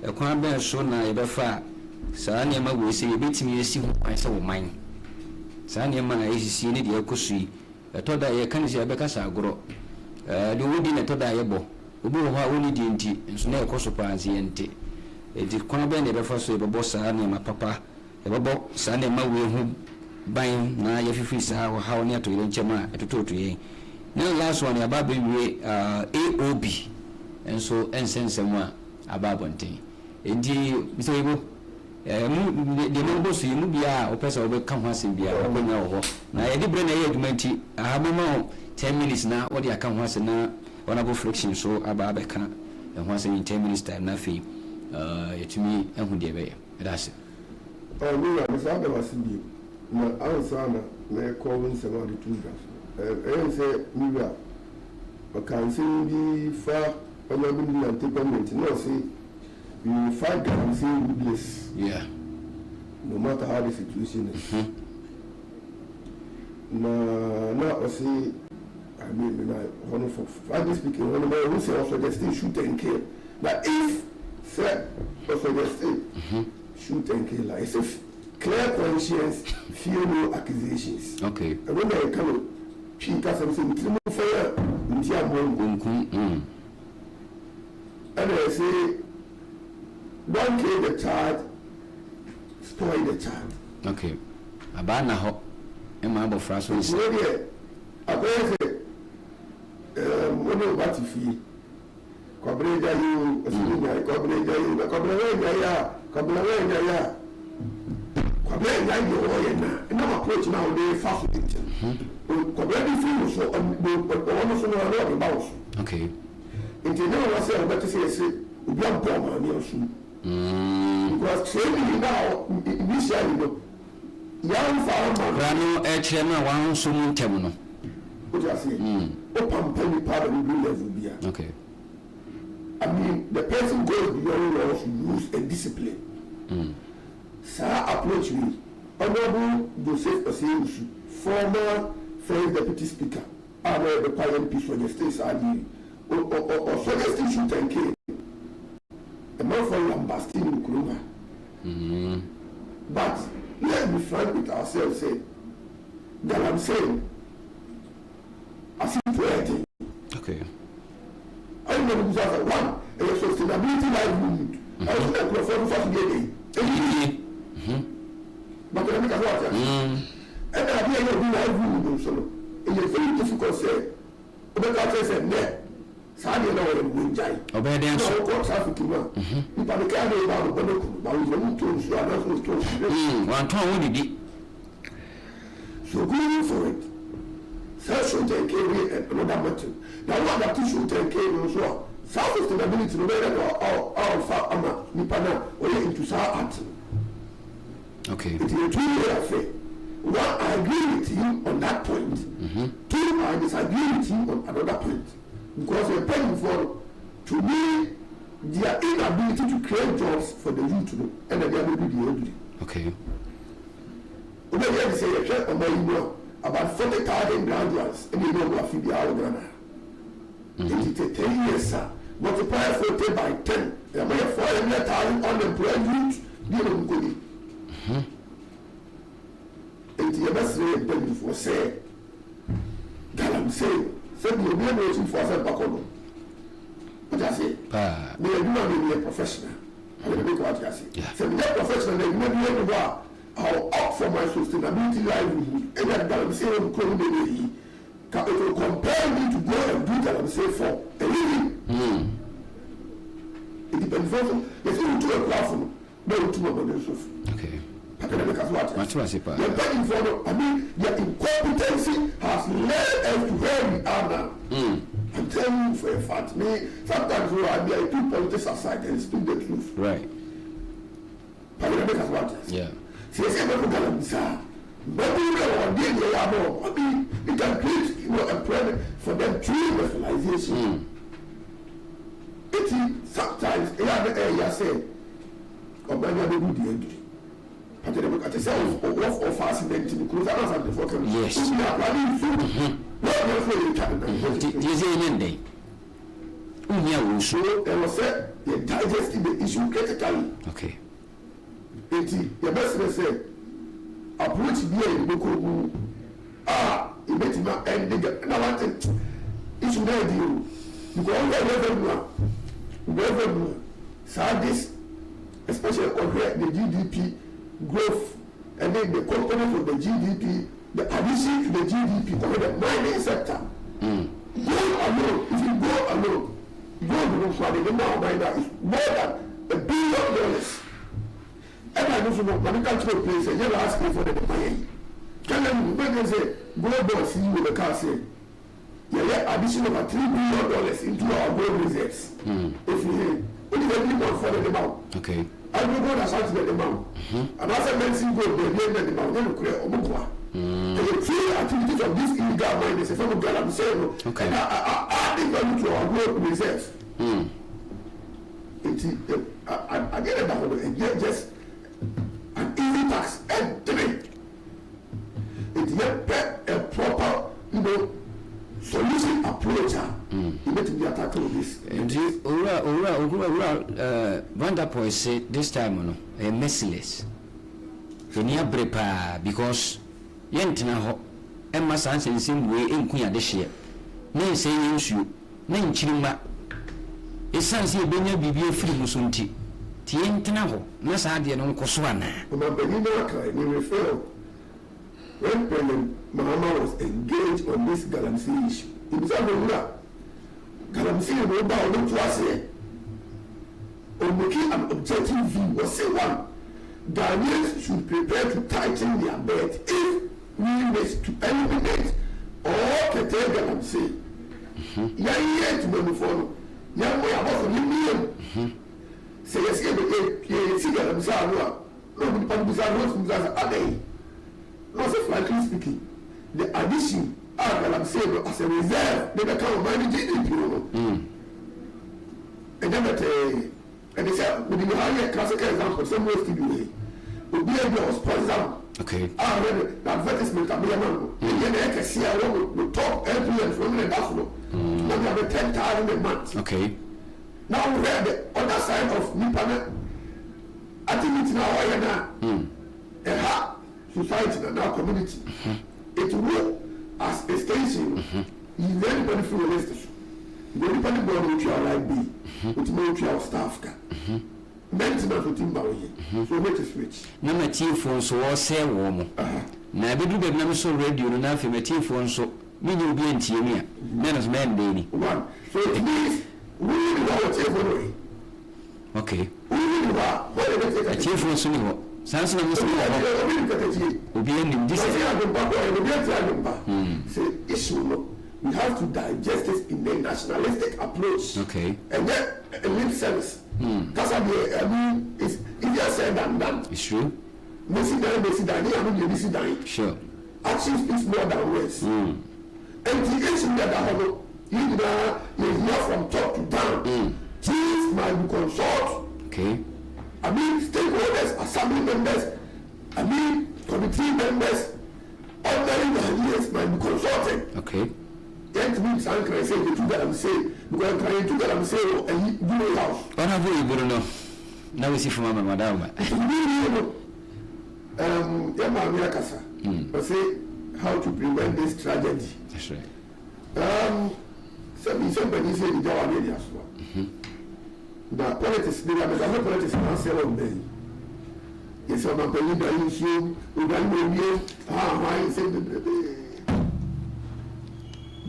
ekwan ben so na ye be fa saa ne ma we se ye betimi yesi ho kwan se wo man saa ne ma na yesi ne de ekosui etoda ye kan se ye be kasa agoro de wodi ne toda ye bo obi ho a woni di nti nso na ekoso panzi ente edi kwan ben ne be fa so ye bo saa ne ma papa ye bo saa ne ma we hu ban na ye fifi saa ho ha oni ato ye nchema etototo ye na last one ababa we AOB enso ensensem a ababa nten enti biso yebo mu de mo bo so yemu bia o pesa obe ka ho asem bia okonya ho na ye de bre na ye adwumanti ahabema 10 minutes na o de aka ho asem na honorable friction so ababa ka ho asem in 10 minutes time na fi yetumi ehu de be that's mi na sa da wasibi na ansana na ko won se ma de tunga say Mira, I can see the far honorable and temperament. No, see, you fight and say goodness. Yeah. No matter how the situation is. Now, I see, I mean, one of frankly speaking, one of my own say also they still shoot and kill. But if, sir, also they still shoot and kill, like if clear conscience, fear no accusations. Okay. And when they come. She got something to move for her. And I say, don't kill the child, spoil the child. Okay. Abana ho. Emma abo fraso is. I say, when you got to feel, Cobreja you, Cobreja you, Cobreja ya. Cobreja you, and I'm approaching now, they fast with it. Okay. Into no say better say we are born near soon. Because training now initially young farmer Rano HM one soon terminal. What I say? Open penny part of the level beer. Okay. I mean the person goes beyond laws to use a discipline. Sir approach me. Honorable Joseph Oseiusu, former first deputy speaker, and the parliament peace for the state or Suggestion shoot and kill. A man from Lambastin in Kuruma. But let's be frank with ourselves, say that I'm saying, I see to anything. Okay. I remember one, a sustainability livelihood. I was not going to first day. But I make a lot of and I hear you livelihood solo. It is very difficult to say. But I said, no. Sadly, no one will die. Obedience. No, what's happening? If I can't be about the book, but we want to show another story. One time, what did it? So going for it. Self should take care of another matter. Now, what that should take care of as well. Self sustainability, no matter how far Ama, Nipana, or into South. Okay. It is a 2-year affair. One, I agree with you on that point. Two, I disagree with you on another point. Because we're paying for, to me, their inability to create jobs for the youth, and then they will be the elderly. Okay. Say about 40,000 graduates, and you know what the hour. It is 10 years, sir. Multiply 40 by 10. There may have 400,000 unemployed youth. You don't go in. And the best way to for say, Galam say, send you a waiting for some Pacono. What I say, they are not a professional. I will make what I say. Send that professional, they may be able to I'll opt for my sustainability livelihood. And that Galam say, I'm calling the it will compel me to go and do that I'm saying for a living. It depends on if you do a platform, no two of them. Okay. You're begging for I mean, your incompetency has led us to where we are now. I'm telling you for a fact. Me, sometimes I put politics aside and speak the truth. Right. Yeah. See, I say, but we know what they are. We can create employment for them through industrialization. It is sometimes I say, or maybe I will do the entry. But I look at the self of fascinating because I was at the focus. Yes. We are planning food. So there was said they digested the issue critically. Okay. The best say approach here in Boko. It makes him end the now issue there deal. Because wherever sadness, especially on the GDP growth, and then the component of the GDP, the addition to the GDP over the mining sector. Go alone, if you go alone, gold for the amount of that is more than $1 billion. And I don't know, when you come to a place, and you're asking for the money. Can you say, global see you with the car say, yeah, addition of $3 billion into our gold reserves. If you hear, only the people for the amount. Okay. I will go as much the amount. And as I mentioned, go the amount, then we create Omugwa. The three activities of this illegal mine is a form of I'm saying, okay. And I adding value to our gold reserves. I get it down and just an easy tax and three. It's yet a proper, solution approach. You need to be attacked with this. Vanderpool say this time, merciless. Because Yentina Emma Sans in the same way in Queen this year. Nay saying you, nay chilima. It sounds here being a free Musunti. Tientinaho, Nassadi and Uncle Swana. We refer when President Mahama was engaged on this Galamsey issue. He was Galamsey will bow to us here. On making an objective view was say one. Ghanaians should prepare to tighten their belt if we wish to eliminate or curtail Galamsey. Yet when we follow, young way about the million. Say yes, see Galamsey. Nobody publishes a day. Not so frankly speaking, the addition I'm saying as a reserve, they become money GDP. And then and they say we didn't have a classical example. Some way to do it. We be able to sponsor. Okay. I read the advertisement of Miamano. And then I can see I will talk every and from the Buffalo. Now we have 10,000 a month. Okay. Now we have the other side of Nipana. I think it's now a ha society and our community. It will as a station. You anybody feel realistic. You anybody go to your like B. Which means your staff. Maintenance with him by so make a switch. No material phone so all say warm. Now be do be na so radio no na fe material phone so me you be entie me a menos men dey. One. So it means we need to what every. Okay. We need to what material phone so me ho. Sans na mo so obi enim this is say issue no. We have to digest this in a nationalistic approach. Okay. And then a lip service. That's how I mean, it's easier said than done. It's true. Sure. Action speaks more than words. And the issue that you hear from top to down. Things might be consulted. Okay. I mean, stakeholders, assembly members, I mean, committee members, ordinary ideas might be consulted. Okay. Yet means I can say the two that I'm saying because I do that I'm saying and you do house. What have you know? Now we see from Mama Madam. Kasa. I say how to prevent this tragedy. That's right. Somebody say the Jawa media as well. The politics, the politics are say on them. Yes, I'm a penny that issue. We don't know how say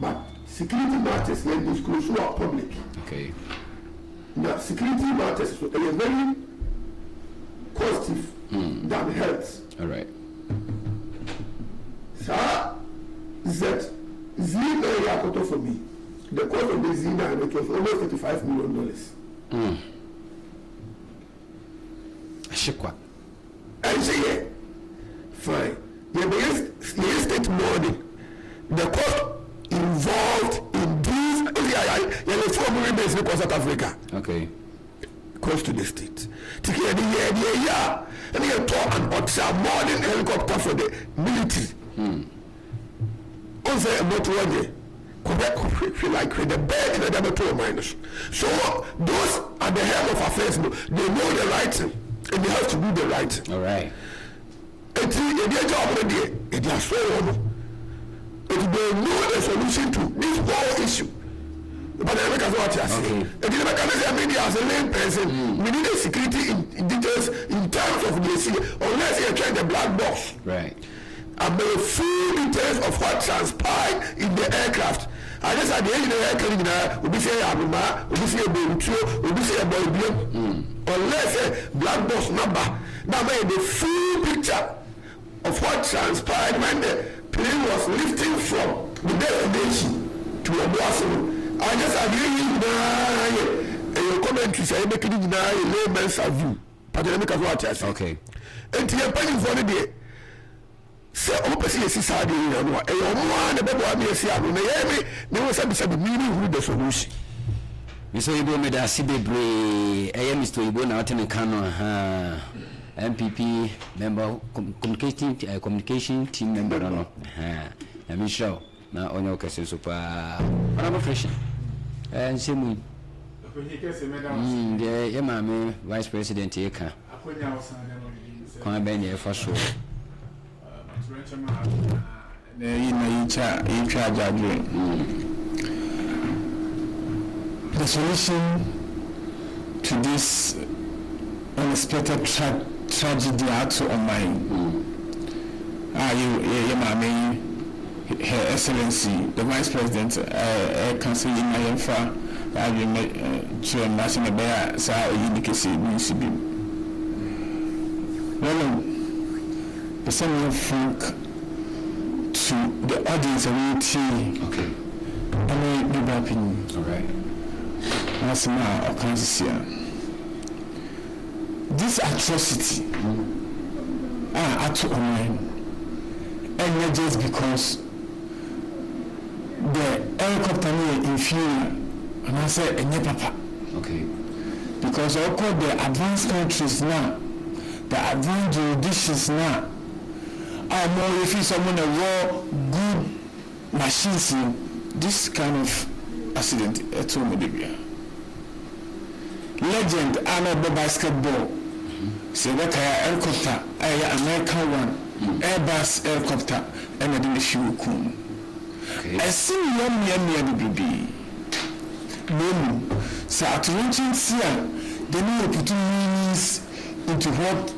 but security matters like this close to our public. Okay. Now security matters so they are very positive than health. All right. So that Zina Yakoto for me. The cost of the Zina was almost $35 million. Shikwa. And say fine. The estate morning. The cost involved in these South Africa. Okay. Close to the state. To hear the year, and you talk about modern helicopter for the military. Also, about 1 year. Quebec, like the bed in the Damato minus. So, those are the head of affairs, they know the right thing, and they have to do the right thing. All right. It's a job already, it is so they know the solution to this whole issue. But I make as what you say. And the mechanism media as a lame person, we need a security in details in terms of the sea, unless you check the black box. Right. And the full details of what transpired in the aircraft. I just at the end of the aircraft, we say Abuma, we say Bentu, we say Boybium, unless a black box number. Now made the full picture of what transpired when the plane was lifting from the destination to a blossom. I just agree with your commentary say making it now a layman's view. But let me tell you what I say. Okay. And you're paying for the day. So open see society in your one the baby me see am me we say be meaning who the solution. We so you go me da sibebre Mr. Ibo na watene kano MPP member communication team member no I mean show na onyo kese so pa ana fresh nsemu yeah mama vice president eka kwa ben ye fa so the solution to this unexpected tragedy out on mine. Her Excellency, the Vice President, Council in Mayemfa, to a national bear, Sir Unikasi, Municipal. Well, the same frank to the audience of tea. Okay. I may give my opinion. All right. That's my occasion. This atrocity at online, and not just because the helicopter near inferior, and I said, and papa. Okay. because all call the advanced countries now, the advanced jurisdictions now, are more if someone a raw good machines. This kind of accident at home. Legend Arnold basketball. Say that helicopter, American one, Airbus helicopter, and I didn't show cool. I see one near the baby. No, so at reaching here, they need to put meanings into what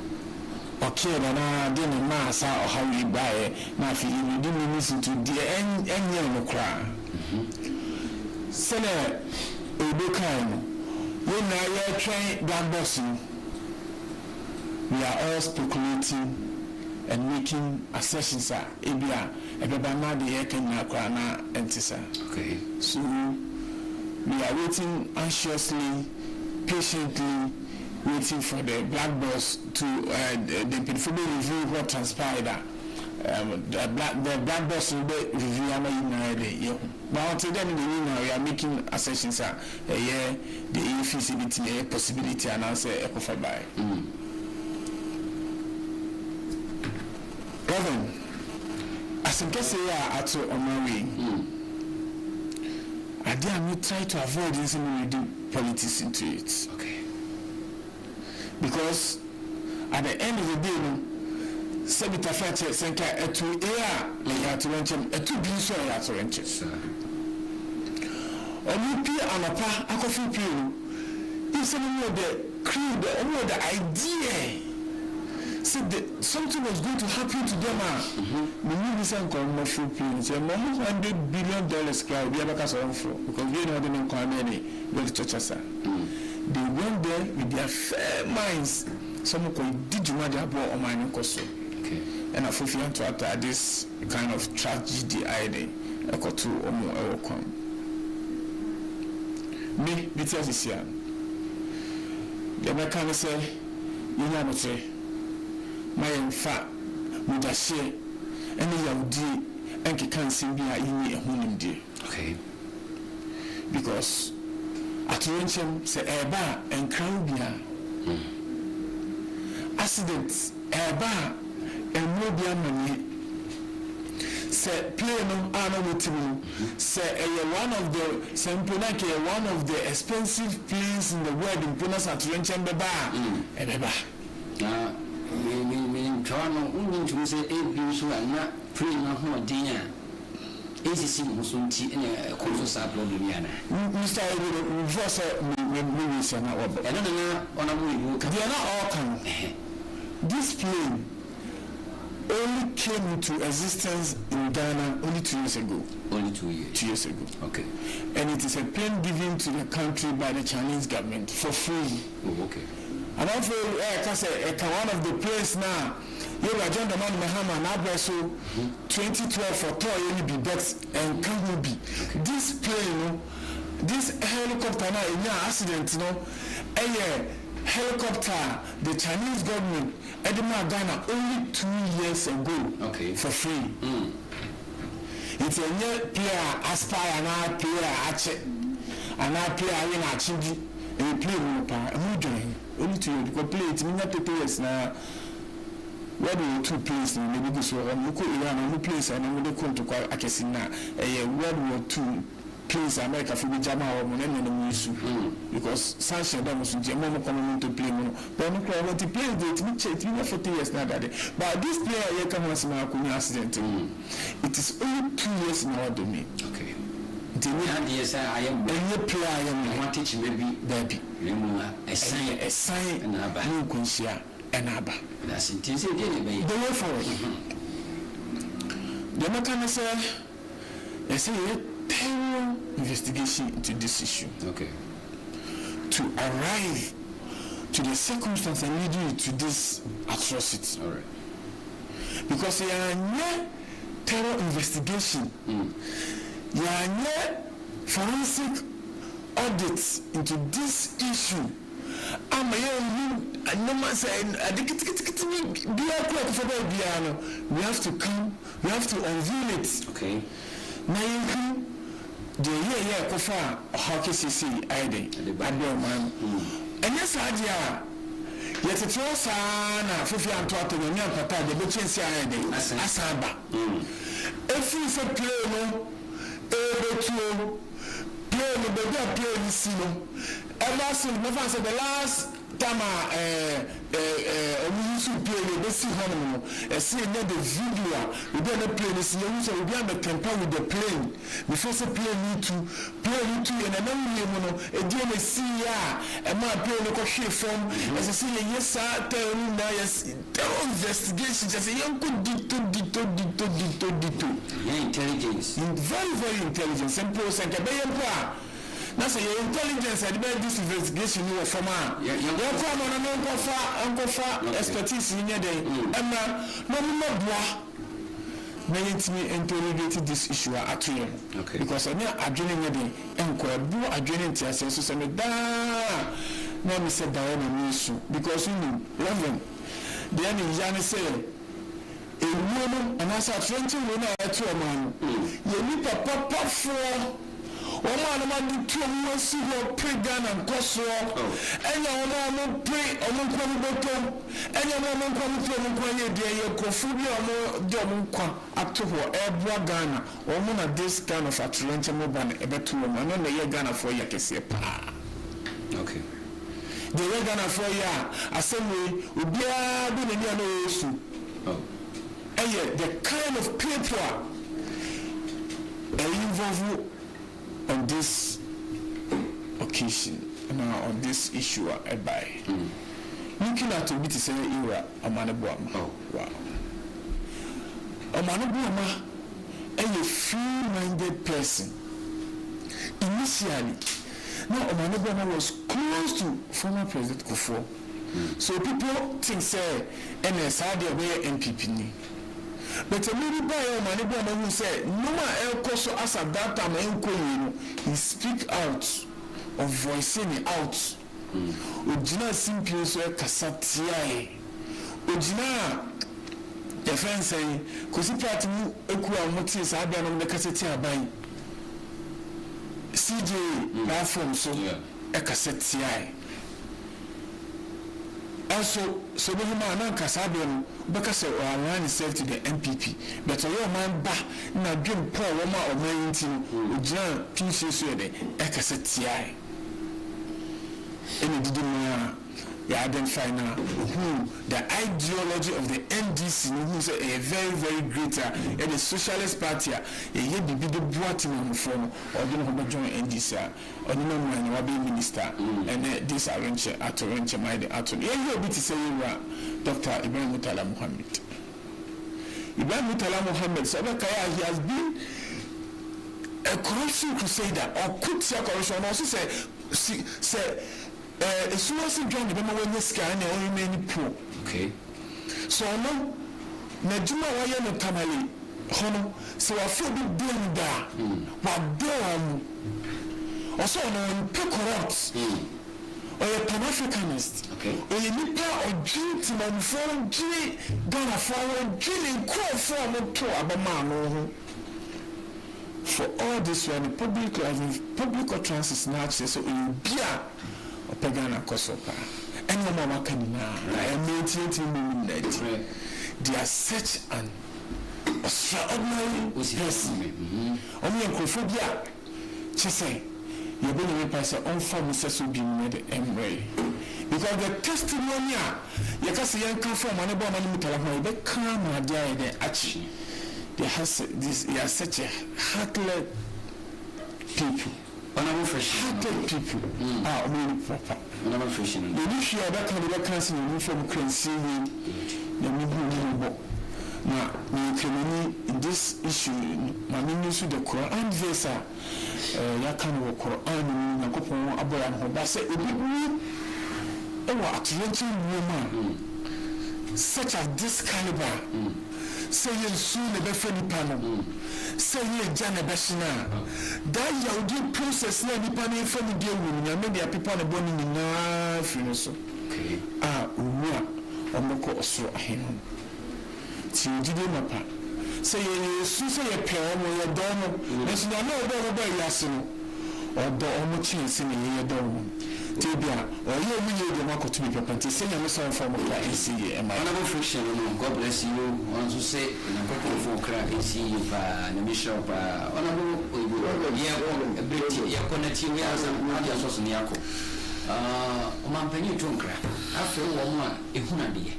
okay, and I didn't mass or how you buy it. Now, if you didn't listen to the end no cry. Senator Obukan, when I are trying that bossing, we are all speculating and making assertions. Ebia, Ebeba the Ekan Nakrana and Tissa. Okay. So we are waiting anxiously, patiently, waiting for the black boss to review what transpired. The black boss will be reviewing. But until then, we are making assertions. The feasibility, possibility, and answer echo by. Governor, as I guess you are at on my way. I dare try to avoid using politics into it. Okay. Because at the end of the day, Sabita Fetcher Senka at 2 air, like to mention a 2 being so at to enter. Only peer and a pa, a coffee pew. It's only the crew, the idea. Said that something was going to happen to them. We need this commercial plane. Say, $100 billion crowd, we have a cast on floor because we know they don't come any well churches. They went there with their fair minds. Some could did you want to have more mining cost. Okay. And I fulfill to attack this kind of tragedy idea. I got to come. Me, because this year. The American say, you know what say. My fat would I say any Yahudi and can't see me a home day. Okay. Because at Rencham say Eba and Crowbia accidents Eba and Mobia money say play no honor with you say one of the Sampunaki one of the expensive planes in the world in Punas at Rencham Beba Eba. Toronto, only to say a view and not praying on her dinner. ACC Musunti and a course of Lodiana. Mr. Voss, movies and another on a movie. They are not all come. This plane only came into existence in Ghana only 2 years ago. Only 2 years? 2 years ago. Okay. And it is a plane given to the country by the Chinese government for free. Oh, okay. And also, one of the places now, you are John the Man Mahama, now so 2012 for toy only be that and can be. This plane, this helicopter now in an accident, a helicopter, the Chinese government, Edema Ghana only 2 years ago, okay, for free. It's a new player, Aspire, and our player, Ache, and our player in Achidi, and we play only 2 years because play it means that 2 years now. Where do you 2 places in the Bible? So I'm going to place and I'm going to call Akesina a World War II place America for the Jama or Monen because Sunshine was in German coming to play. But I'm going to play it 40 years now. But this player here comes from an accident. It is only 2 years in our domain. Okay. Yes, I am a player. I want to maybe baby. A sign and a bad and Abba. That's intensive. The way forward. The mechanism is a thorough investigation into this issue. Okay. To arrive to the circumstance that lead you to this atrocity. All right. Because you are near terror investigation. You are near forensic audits into this issue. I'm a no man saying, we have to come, we have to unveil it. Okay. Now, the year Kofa, Hockey CC, ID, man. And yes, idea. Yet it's also na Fufi and Twato and Yampata, the Butchins Asaba. If you say play no, play no, but play the scene. And last never said the last time we used to play the best honeymoon. I see another video. We don't play this. You use a behind the temper with the plane. Before say play me to, and another one. A dear see ya. And my play the share from. As I say, yes, sir. Tell me now, yes. Investigation. Just a young good dito. Intelligence. Very, very intelligent. Simple. Sankabeya. Now say your intelligence and this investigation you from you come on and uncle expertise in your day. Emma, no bois. May it me interrogated this issue at you. Okay. Because I'm not adjoining the day and quite adjoining to us and so say no me said Diana issue because you know Reverend the enemy Yanni say a woman and as a 20 women to a man. You need a papa for Oman do 2 months ago, pray Ghana and Kosovo, and your mom pray on Bottom, and your mom come from your Kofubi or Domqua up to her Ghana, or one of this kind of Atlanta Moban, a better woman, and the Ghana for Yakasipa. Okay. The Ghana for ya, assembly would be a issue. And yet, the kind of people involved on this occasion on this issue by looking at to be to say era Amanabuama. Wow. Amanabuama a free-minded person. Initially, now Amanabuama was close to former President Kufuor. So people think say NSR they were MPP. But a little boy who said, no man else as at that time, he speak out of voicing out. Ojina simply so Kasatia. Ojina, the friend saying, Kusi Party, Equa Motis, Abian on the Cassetia by CJ, platform so a Cassetia. Also, so the man Casabian, because our man is said to the MPP, but a young man back in a dream poor woman or man, John Pieces, a cassette. And it didn't identify now who the ideology of the NDC, who is a very, very great and a socialist party, a year be the boating from or don't join NDC or no man will be minister and this arrange at my atom. You will be to say Dr. Ibrahim Mutala Muhammad. Ibrahim Mutala Muhammad, so he has been a corruption crusader or could say corruption also say as soon as you join the Bama scan or remain poor. Okay. So no Najuma Waya no Tamale Hono so I feel big doing that. But there also no corrupt or a Pan-Africanist. Okay. Or you need or duty man for G Ghana for drilling call for to Abamano. For all this one public transit snatches so in beer. Pagana Kosopa. And no more can now. I am maintaining they are such an extraordinary person. Only Kophobia. Chese, you're going to pass on for Mrs. will be made anyway. Because the testimony, you can see young come from Manaba Manimutala, they come and die actually. They have such a heartless people. Hearted people are really proper. The issue of that kind of cancer from concealing the movement. Now, in this issue, my ministry the Quran Vesa, Yakan Quran, Nakopo, Abraham, but say, woman, such as this caliber, say you soon a better panel. Say ye Jana Bashina. That you process na depending from the deal with me. Maybe people are born in the so. Okay. Omoko Osro Ahino. Tijidi Mapa. Say ye Susa ye Peomo ye dono. There's no about Yasino. Or the Omochi in ye dono. Tibia, or you will be more to be prepared. Say, I'm sorry for my NCA. And my honorable friction, God bless you. Want to say, and I'm going for crack NCA, and the bishop, honorable, connecting us in Yako. Mampany Tonka, after 1 month, if not be.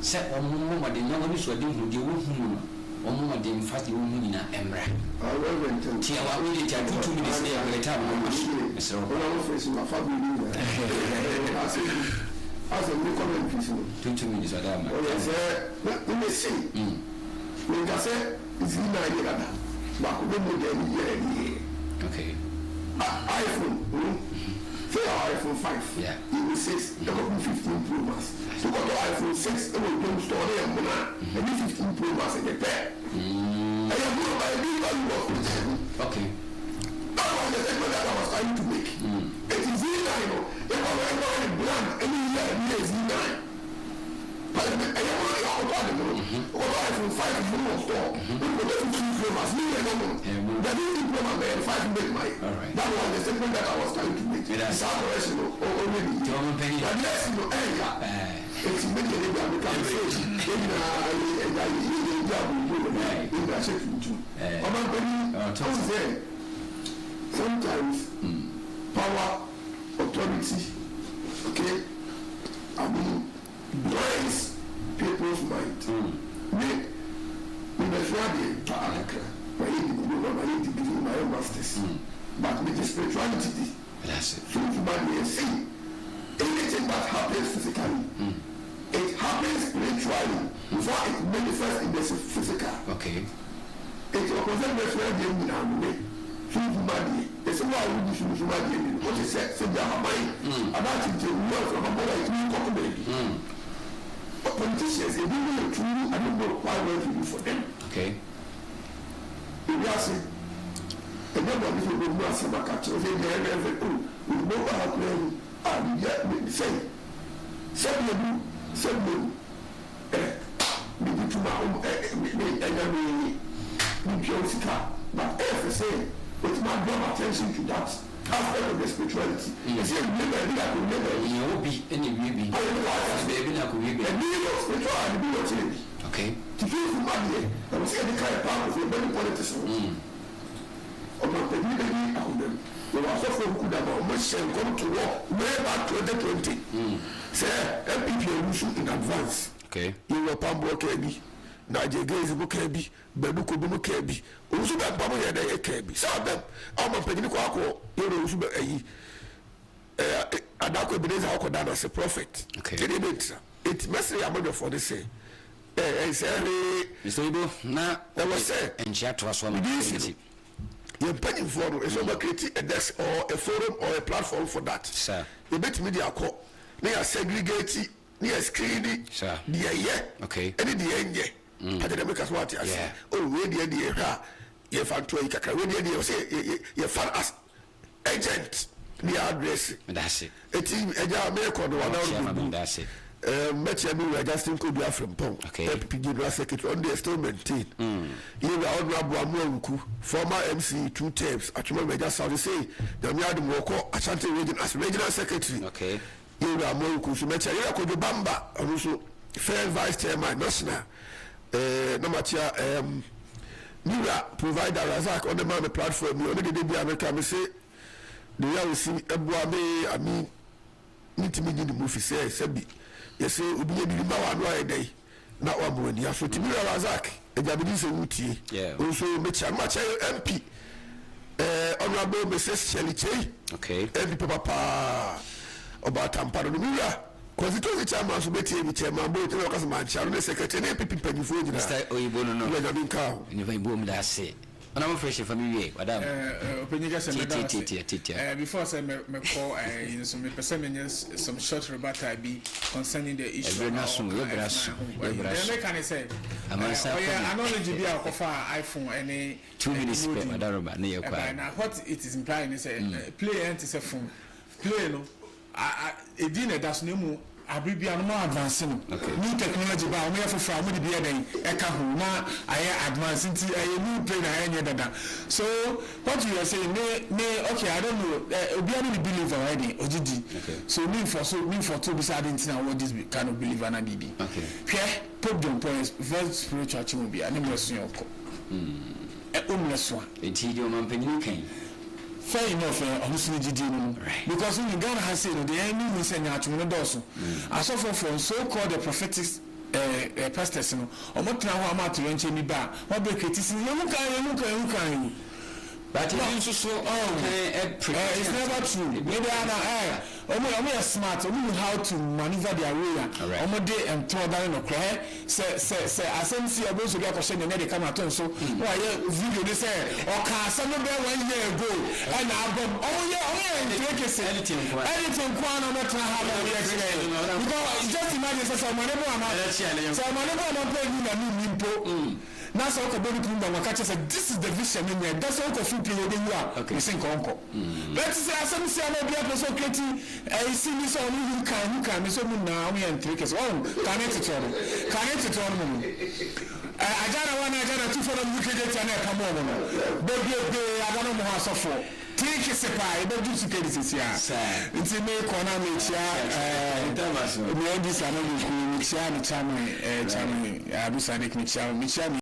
Set on more than no one is what you would. Omo de mfati wo mu nyina emra tia wa we de tia 2 minutes na ya time no so no face ma fa bi ni as a new comment please 2 minutes ada ma o say me see me ga say is na ye gada ba ko be mo de ni okay iPhone say iPhone 5 yeah even 6 the 15 Pro Max so got the iPhone 6 it will go store there and 15 Pro Max in the pair I have no idea what you want. Okay. That was the segment that I was trying to make. It is Z9. If I were going to brand any year, it is Z9. But I have already out of the room. Although iPhone 5 is no store. We will get to 2 Pro Max. That is the Pro Max and 5 make my. That was the segment that I was trying to make. It's our correction already. But yes, you know, it's immediately become sometimes power, authority, okay, I mean, blinds people's mind. Me, I need to give you my own masters. But with the spirituality, that's it. See, anything that happens physically, it happens spiritually before it manifests in the physical. Okay. It represents the spiritual in our way. It's a while we should what is said, so they are mine. And that's the word from a boy, but politicians, they do it truly, I don't know why we're to do for them. Okay. We are saying, and nobody will go to some catch, they never cool. We know how to and yet say, send you, maybe to my own, but if I say, it's my draw attention to that aspect of the spirituality. You see, you will be any baby. I don't know why baby not going to be. And you know, spirituality be your change. Okay. To feel from money, I was saying the kind of power of your body politicians. About the baby out them. We were also from Kudama, much shall come to war way back 2020. Say, MPP in advance. Okay. You were Pambo KB. Nigeria is a KB, Benuko Bumu KB, Usuba Babu Yada KB. Some of them, I'm a Pedinico, Usuba Adako Beneza Okodan as a prophet. Okay. It's messy among for the say. Mr. Ibo, now, that was said, and chat was one of the you're paying for a creating a desk or a forum or a platform for that. Sir, you bet media call. They are segregated, they are screened, sir. Okay. And in the end, academic what you say. Oh, we the you fan to Ikaka, we say you fan as agent, the address. That's it. It's a American, that's it. Metchami Justin could be from Pong. Okay. General Secretary on the still maintain. You are Honorable Amuanku, former MC 2 terms. Actually, we just have say the Miad Moko, Ashanti region as regional secretary. Okay. You are Amuanku, so Metchami could be Bamba, and also fair vice chairman, national. No matter, Nira provider Razak on the man platform. You already did the American say, the young see Abuame, I mean, need to meet the movie, say, Sebi. Yes, we be able to buy a day. Not one more. You have to be a Razak, a Japanese Wuti. Yeah. Also, much MP. Honorable Mrs. Shelley. Okay. Every papa about Tampa. Because it was the chairman who made the chairman, both the local man, Sharon, secretary, and people penny for you. Mr. Oyibono, no, I don't count. And if I boom, that's it. And I'm fresh family, madam. Before I say, my call, some percentages, some short rebuttal be concerning the issue. Can I say, Amansan, I know the GBA offer iPhone any 2 minutes, madam. What it is implying is a play and is a phone. Play no. A dinner does no more abibia no advance no new technology ba o me for mo de bia den e ka ho na aye advance nti aye new brain aye nye dada so what you are saying me okay I don't know obi ani believer already ogidi so me for to be sad ntina what this kind of believer na didi hwe Pope John Paul is very spiritual chimo bia ne mo so yoko omleso enti di o man panyin kan fair enough honestly GD because when Ghana has said the enemy is saying at no doso aso for so called the prophetic pastors no omotra ho amato enche ni ba wa be kritisi yemu kan but it's so it's never true maybe omo smart omo know how to maneuver their way omo dey and throw down no cry say asensi obo so be akose ne dey come aton so why video dey say o ka some be 1 year ago and album anything kwa na metra ha na because just imagine say someone no play na nimpo na so ko body kumba wakacha say this is the vision in there that's all ko fu play dey you are you think onko let's say asensi na be person creating see me so who can me so na we and trick is can it turn mo ajara wana ajara tu for mu keje tana ka mo no be agano mo asofo trick is pa e be do su kedi sisia nti me ko na me chia me ndi sana me chia ni chama chama abusa ne me chia